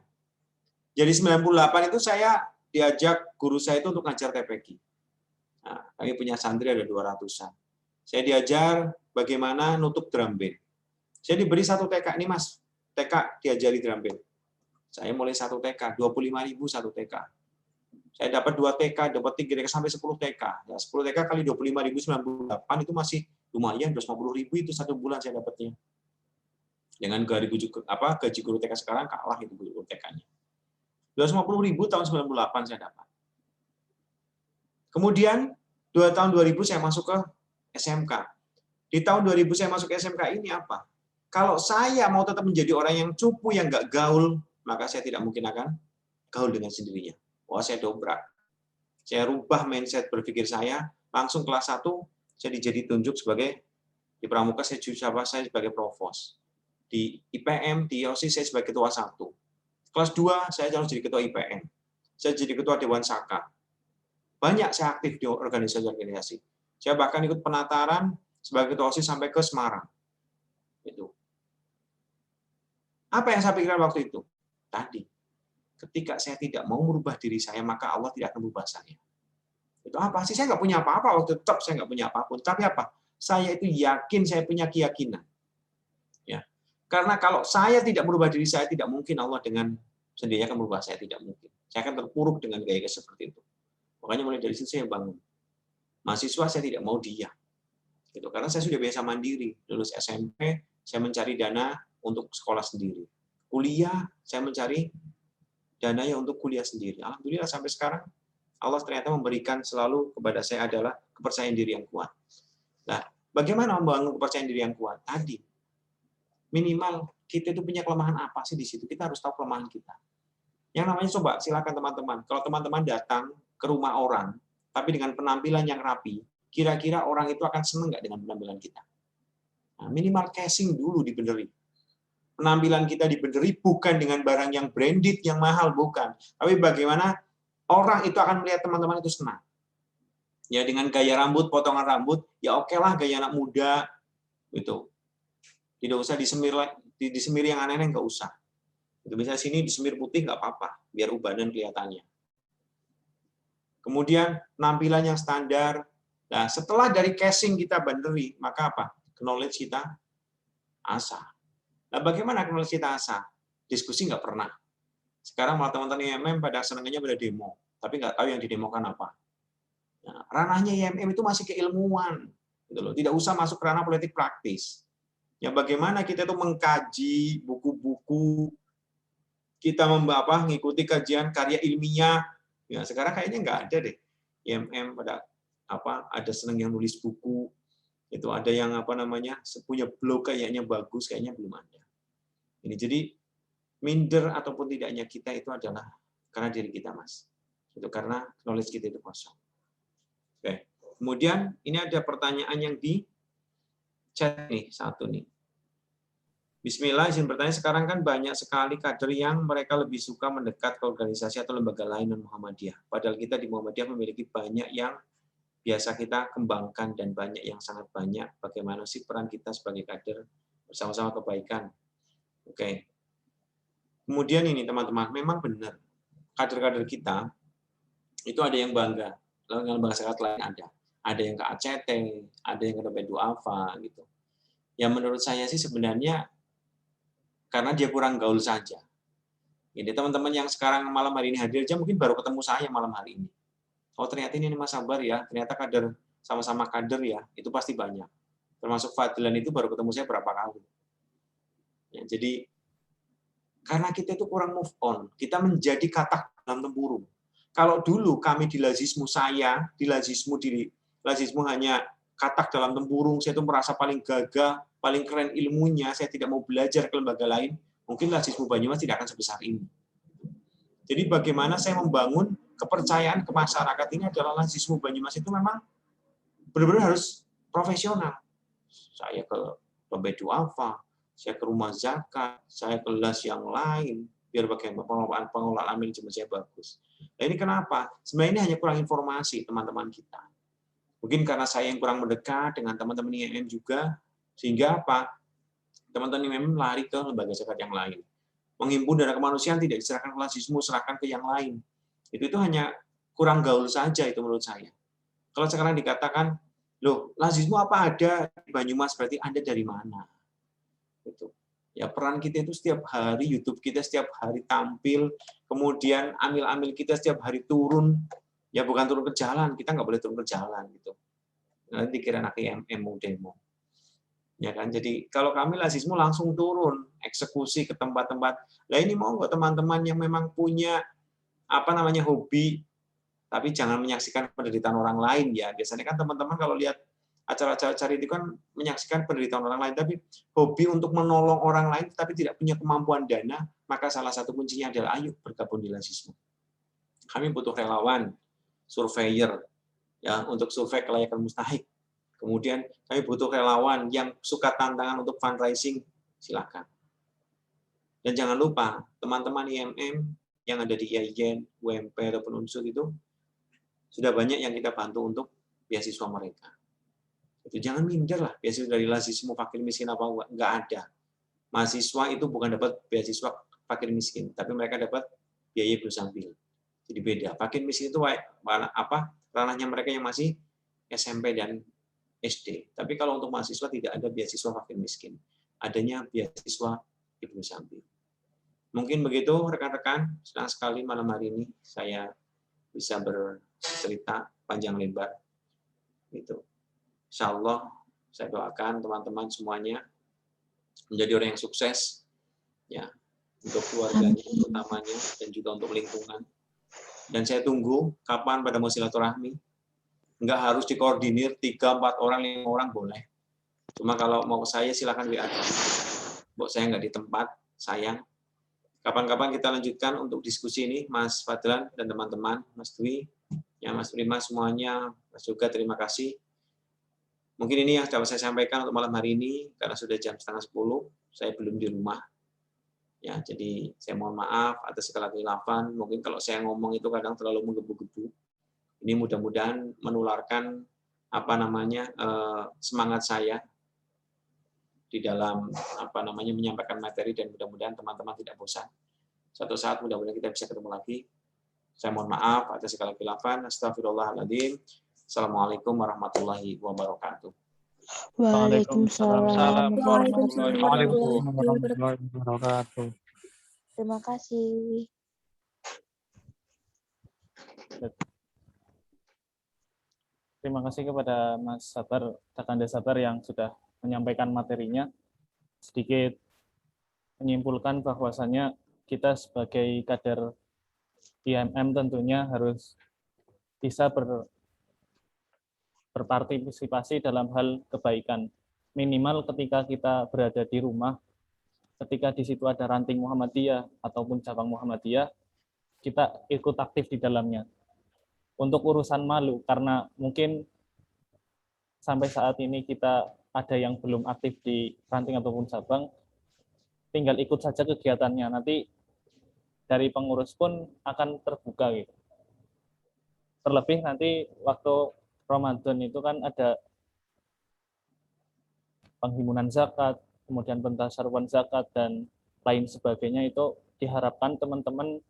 Jadi 98 itu saya diajak guru saya itu untuk ngajar TPQ. Nah, kami punya santri ada 200-an. Saya diajar bagaimana nutup drum band. Saya diberi 1 TK, ini Mas, TK diajari drum band. Saya mulai 1 TK, 25.000 1 TK. Saya dapat 2 TK, dapat 3 TK sampai 10 TK. Ya, 10 TK kali 25.098 itu masih lumayan, 250.000 itu 1 bulan saya dapatnya. Dengan gaji guru TK sekarang kalah itu guru TK-nya. 250.000 tahun 98 saya dapat. Kemudian 2 tahun 2000 saya masuk ke SMK. Di tahun 2000 saya masuk ke SMK ini apa? Kalau saya mau tetap menjadi orang yang cupu, yang nggak gaul, maka saya tidak mungkin akan gaul dengan sendirinya. Wah, saya dobrak. Saya rubah mindset berpikir saya, langsung kelas 1, saya ditunjuk sebagai, di Pramuka saya sebagai provos. Di IPM, di OSIS saya sebagai ketua 1. Kelas 2, saya harus jadi ketua IPM. Saya jadi ketua Dewan Saka. Banyak saya aktif di organisasi-organisasi. Saya bahkan ikut penataran sebagai ketua OSIS sampai ke Semarang. Itu. Apa yang saya pikirkan waktu itu? Tadi, ketika saya tidak mau merubah diri saya, maka Allah tidak akan merubah saya. Itu apa sih? Saya nggak punya apa-apa, waktu tetap saya nggak punya apapun. Tapi apa? Saya itu yakin, saya punya keyakinan. Ya. Karena kalau saya tidak merubah diri saya, tidak mungkin Allah dengan sendirinya akan merubah saya, tidak mungkin. Saya akan terpuruk dengan gaya seperti itu. Makanya mulai dari situ saya bangun. Mahasiswa saya tidak mau diam. Gitu. Karena saya sudah biasa mandiri. Lulus SMP, saya mencari dana untuk sekolah sendiri. Kuliah, saya mencari dananya untuk kuliah sendiri. Alhamdulillah sampai sekarang Allah ternyata memberikan selalu kepada saya adalah kepercayaan diri yang kuat. Nah, bagaimana membangun kepercayaan diri yang kuat? Tadi, minimal kita itu punya kelemahan apa sih di situ? Kita harus tahu kelemahan kita. Yang namanya coba, silakan teman-teman. Kalau teman-teman datang ke rumah orang, tapi dengan penampilan yang rapi, kira-kira orang itu akan senang nggak dengan penampilan kita? Nah, minimal casing dulu dibeneri. Penampilan kita dibeneri bukan dengan barang yang branded, yang mahal, bukan. Tapi bagaimana orang itu akan melihat teman-teman itu senang. Ya dengan gaya rambut, potongan rambut, ya oke lah gaya anak muda, gitu. Tidak usah disemir yang aneh-aneh, nggak usah. Itu misalnya sini disemir putih nggak apa-apa, biar ubanan kelihatannya. Kemudian penampilan yang standar. Nah, setelah dari casing kita beneri, maka apa? Knowledge kita asah. Nah, bagaimana knowledge kita asah? Diskusi nggak pernah. Sekarang malah teman-teman IMM pada senangnya pada demo, tapi nggak tahu yang didemokan apa. Nah, ranahnya IMM itu masih keilmuan, gitu loh. Tidak usah masuk ke ranah politik praktis. Ya, bagaimana kita itu mengkaji buku-buku, kita mengikuti kajian karya ilmiah. Ya, sekarang kayaknya nggak ada deh. IMM pada ada senang yang nulis buku, itu ada yang punya blog kayaknya bagus, kayaknya belum ada. Ini jadi minder ataupun tidaknya kita itu adalah karena diri kita, Mas. Itu karena knowledge kita itu kosong. Oke. Kemudian ini ada pertanyaan yang di chat nih, satu nih. Bismillah, izin bertanya, sekarang kan banyak sekali kader yang mereka lebih suka mendekat ke organisasi atau lembaga lain non Muhammadiyah. Padahal kita di Muhammadiyah memiliki banyak yang biasa kita kembangkan dan banyak yang sangat banyak. Bagaimana sih peran kita sebagai kader bersama-sama kebaikan? Oke. Kemudian ini teman-teman, memang benar kader-kader kita itu ada yang bangga, lalu yang bangsa lain ada. ada yang ke ACT, ada yang ke dompet duafa gitu. Ya menurut saya sih sebenarnya karena dia kurang gaul saja. Jadi teman-teman yang sekarang malam hari ini hadir aja mungkin baru ketemu saya malam hari ini. Oh ternyata ini Mas Sabar ya, ternyata kader sama-sama kader ya, itu pasti banyak. Termasuk Fadlan itu baru ketemu saya berapa kali. Ya, jadi karena kita itu kurang move on, kita menjadi katak dalam tempurung. Kalau dulu kami di lazismu hanya katak dalam tempurung, saya itu merasa paling gagah, paling keren ilmunya, saya tidak mau belajar ke lembaga lain, mungkin lazismu Banyumas tidak akan sebesar ini. Jadi bagaimana saya membangun kepercayaan ke masyarakat ini adalah lazismu Banyumas itu memang benar-benar harus profesional. Saya ke dompet duafa, saya ke rumah zakat, saya ke las yang lain, biar bagaimana pengelolaan manajemen saya bagus. Nah ini kenapa? Sebenarnya ini hanya kurang informasi teman-teman kita. Mungkin karena saya yang kurang mendekat dengan teman-teman IMM juga, sehingga apa? Teman-teman IMM lari ke lembaga zakat yang lain. Menghimpun dana kemanusiaan tidak diserahkan ke lazismu, serahkan ke yang lain. Itu hanya kurang gaul saja itu menurut saya. Kalau sekarang dikatakan, loh, lazismu apa ada di Banyumas, berarti Anda dari mana? Itu. Ya peran kita itu setiap hari, YouTube kita setiap hari tampil, kemudian amil-amil kita setiap hari turun, ya bukan turun ke jalan, kita nggak boleh turun ke jalan gitu. Nanti dikira anak IMM mau demo. Ya kan, jadi kalau kami lazismu langsung turun, eksekusi ke tempat-tempat. Lah ini mau nggak teman-teman yang memang punya hobi, tapi jangan menyaksikan penderitaan orang lain ya. Biasanya kan teman-teman kalau lihat acara-acara charity itu kan menyaksikan penderitaan orang lain, tapi hobi untuk menolong orang lain tapi tidak punya kemampuan dana, maka salah satu kuncinya adalah ayo bergabung di lazismu. Kami butuh relawan, surveyor, ya untuk survei kelayakan mustahik. Kemudian kami butuh relawan yang suka tantangan untuk fundraising, silakan. Dan jangan lupa teman-teman IMM yang ada di IAIN, UMP ataupun unsur itu sudah banyak yang kita bantu untuk beasiswa mereka. Itu jangan minder lah, beasiswa dari lazismu fakir miskin apa enggak ada. Mahasiswa itu bukan dapat beasiswa fakir miskin, tapi mereka dapat biaya hidup sambil. Jadi beda. Fakir miskin itu ranahnya mereka yang masih SMP dan SD. Tapi kalau untuk mahasiswa tidak ada beasiswa fakir miskin. Adanya beasiswa ibu sambil. Mungkin begitu rekan-rekan, senang sekali malam hari ini saya bisa bercerita panjang lebar. Gitu. Insya Allah saya doakan teman-teman semuanya menjadi orang yang sukses ya untuk keluarganya utamanya dan juga untuk lingkungan. Dan saya tunggu kapan pada mau silaturahmi. Nggak harus dikoordinir 3-4 orang, 5 orang boleh. Cuma kalau mau saya silakan WA. Mbok saya nggak di tempat, sayang. Kapan-kapan kita lanjutkan untuk diskusi ini, Mas Fadlan dan teman-teman, Mas Dwi, ya Mas Prima semuanya, Mas juga terima kasih. Mungkin ini yang dapat saya sampaikan untuk malam hari ini, karena sudah jam 9:30, saya belum di rumah. Ya, jadi saya mohon maaf atas segala kekhilafan. Mungkin kalau saya ngomong itu kadang terlalu menggebu-gebu. Ini mudah-mudahan menularkan semangat saya di dalam menyampaikan materi dan mudah-mudahan teman-teman tidak bosan. Suatu saat mudah-mudahan kita bisa ketemu lagi. Saya mohon maaf atas segala kekhilafan. Astagfirullahaladzim. Assalamualaikum warahmatullahi wabarakatuh. Waalaikumsalam warahmatullahi wabarakatuh. Terima kasih. Terima kasih kepada Mas Sabar, Kakanda Sabar yang sudah menyampaikan materinya. Sedikit menyimpulkan bahwasannya kita sebagai kader IMM tentunya harus bisa berpartisipasi dalam hal kebaikan. Minimal ketika kita berada di rumah, ketika di situ ada ranting Muhammadiyah ataupun cabang Muhammadiyah, kita ikut aktif di dalamnya. Untuk urusan malu, karena mungkin sampai saat ini kita ada yang belum aktif di ranting ataupun cabang, tinggal ikut saja kegiatannya. Nanti dari pengurus pun akan terbuka gitu. Terlebih nanti waktu Ramadan itu kan ada penghimunan zakat, kemudian pentasaruhan zakat, dan lain sebagainya, itu diharapkan teman-teman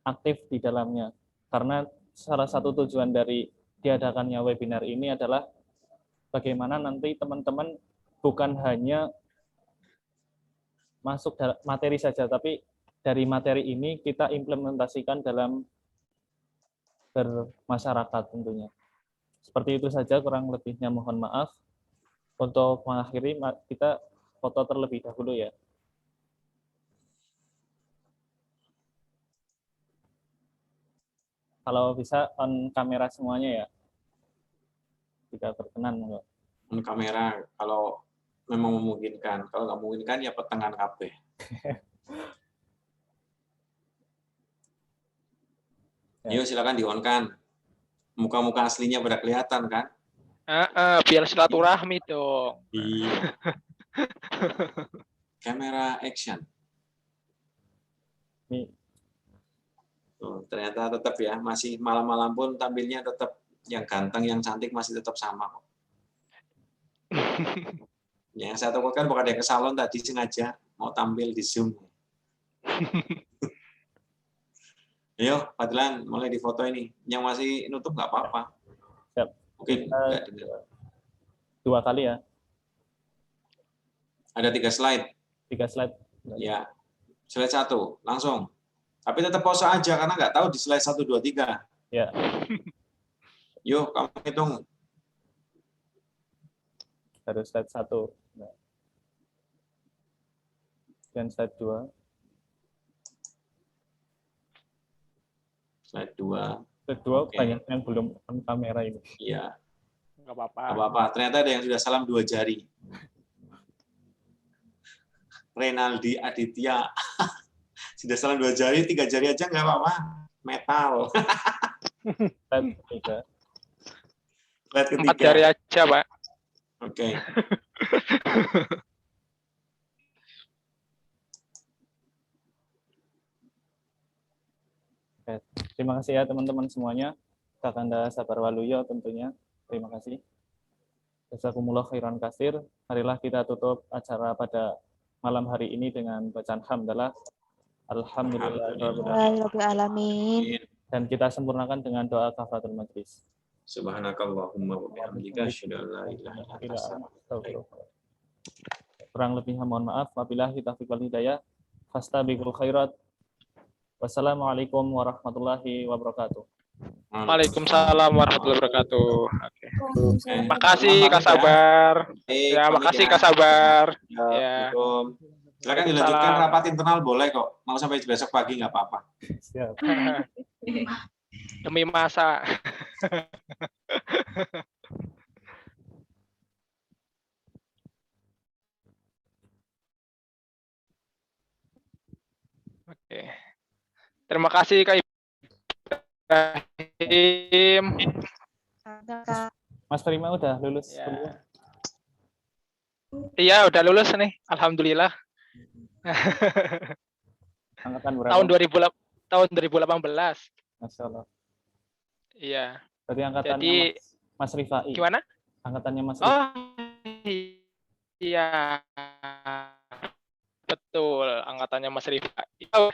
aktif di dalamnya. Karena salah satu tujuan dari diadakannya webinar ini adalah bagaimana nanti teman-teman bukan hanya masuk materi saja, tapi dari materi ini kita implementasikan dalam bermasyarakat tentunya. Seperti itu saja, kurang lebihnya mohon maaf. Untuk mengakhiri, kita foto terlebih dahulu ya. Kalau bisa on kamera semuanya ya. Jika berkenan. On kamera kalau memang memungkinkan. Kalau nggak memungkinkan ya pertengahan kabeh. Yuk silakan di-on-kan. Muka-muka aslinya pada kelihatan kan? Biar silaturahmi dong. Iya. Kamera action. Ini Tuh, ternyata tetap ya, masih malam-malam pun tampilnya tetap yang ganteng, yang cantik masih tetap sama kok. Yang saya takutkan bukan ada yang ke salon tadi sengaja mau tampil di Zoom. Ayo, Fadlan, mulai di foto ini. Yang masih nutup nggak apa-apa. Siap. Oke, nggak dengar. 2 kali ya. Ada 3 slide. 3 slide. Ya, slide 1, langsung. Tapi tetap pause aja, karena nggak tahu di slide 1, 2, 3. Ya. Yuk, kamu hitung. Baru slide 1. Dan slide 2. Slide 2. Slide 2 Oke. banyak yang belum on kamera ini. Iya, Nggak apa-apa. nggak apa-apa. Ternyata ada yang sudah salam 2 jari. Renaldi Aditya. Sudah salam 2 jari, 3 jari aja nggak apa-apa. Metal. Slide 3. Slide 4 jari ketiga. aja, Pak. Oke. Oke. Terima kasih ya teman-teman semuanya. Kakanda Sabar Waluyo tentunya. Terima kasih. Jazakumullah khairan katsir. Marilah kita tutup acara pada malam hari ini dengan bacaan hamdalah. Alhamdulillah. Rabbil alamin. Dan kita sempurnakan dengan doa kafaratul majlis. Subhanakallahumma wa bihamdika asyhadu an la ilaha illa anta astaghfiruka. Kurang lebihnya mohon maaf. Wabillahi taufiq wal hidayah. Fastabiqul khairat. Wassalamualaikum warahmatullahi wabarakatuh. Waalaikumsalam warahmatullahi wabarakatuh. Oke. Oke. Makasih Kak Sabar. Baik, Ya, pamit makasih ya. Kak Sabar. Ya, Ya. Assalamualaikum. Silakan dilanjutkan rapat internal boleh kok. Mau sampai besok pagi nggak apa-apa. Siap. Demi masa. Oke. Terima kasih Kak Ibrahim. Kak. Mas Prima udah lulus Ya. kuliah? Iya, udah lulus nih. Alhamdulillah. Angkatan berapa? Tahun 2018. Masya Allah. Iya. Berarti angkatannya Jadi Mas Rifai. gimana? Angkatannya Mas Rifai. Oh, iya. Betul, angkatannya Mas Rifai. Oh,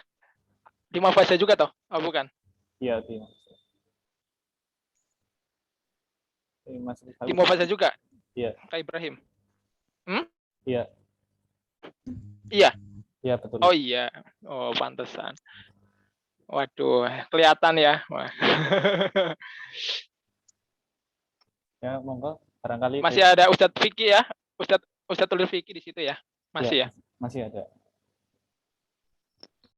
di Mafasa juga toh? Oh, bukan. Iya, iya. Mas Rifai. Di Mafasa juga? Iya. Kak Ibrahim. Iya. Iya. Iya, betul. Oh iya. Oh, pantesan. Waduh, kelihatan ya. Wah. Ya, monggo. Barangkali Masih ada Ustadz Vicky ya? Ustadz Ulil Vicky di situ ya? Masih ya? Masih ada.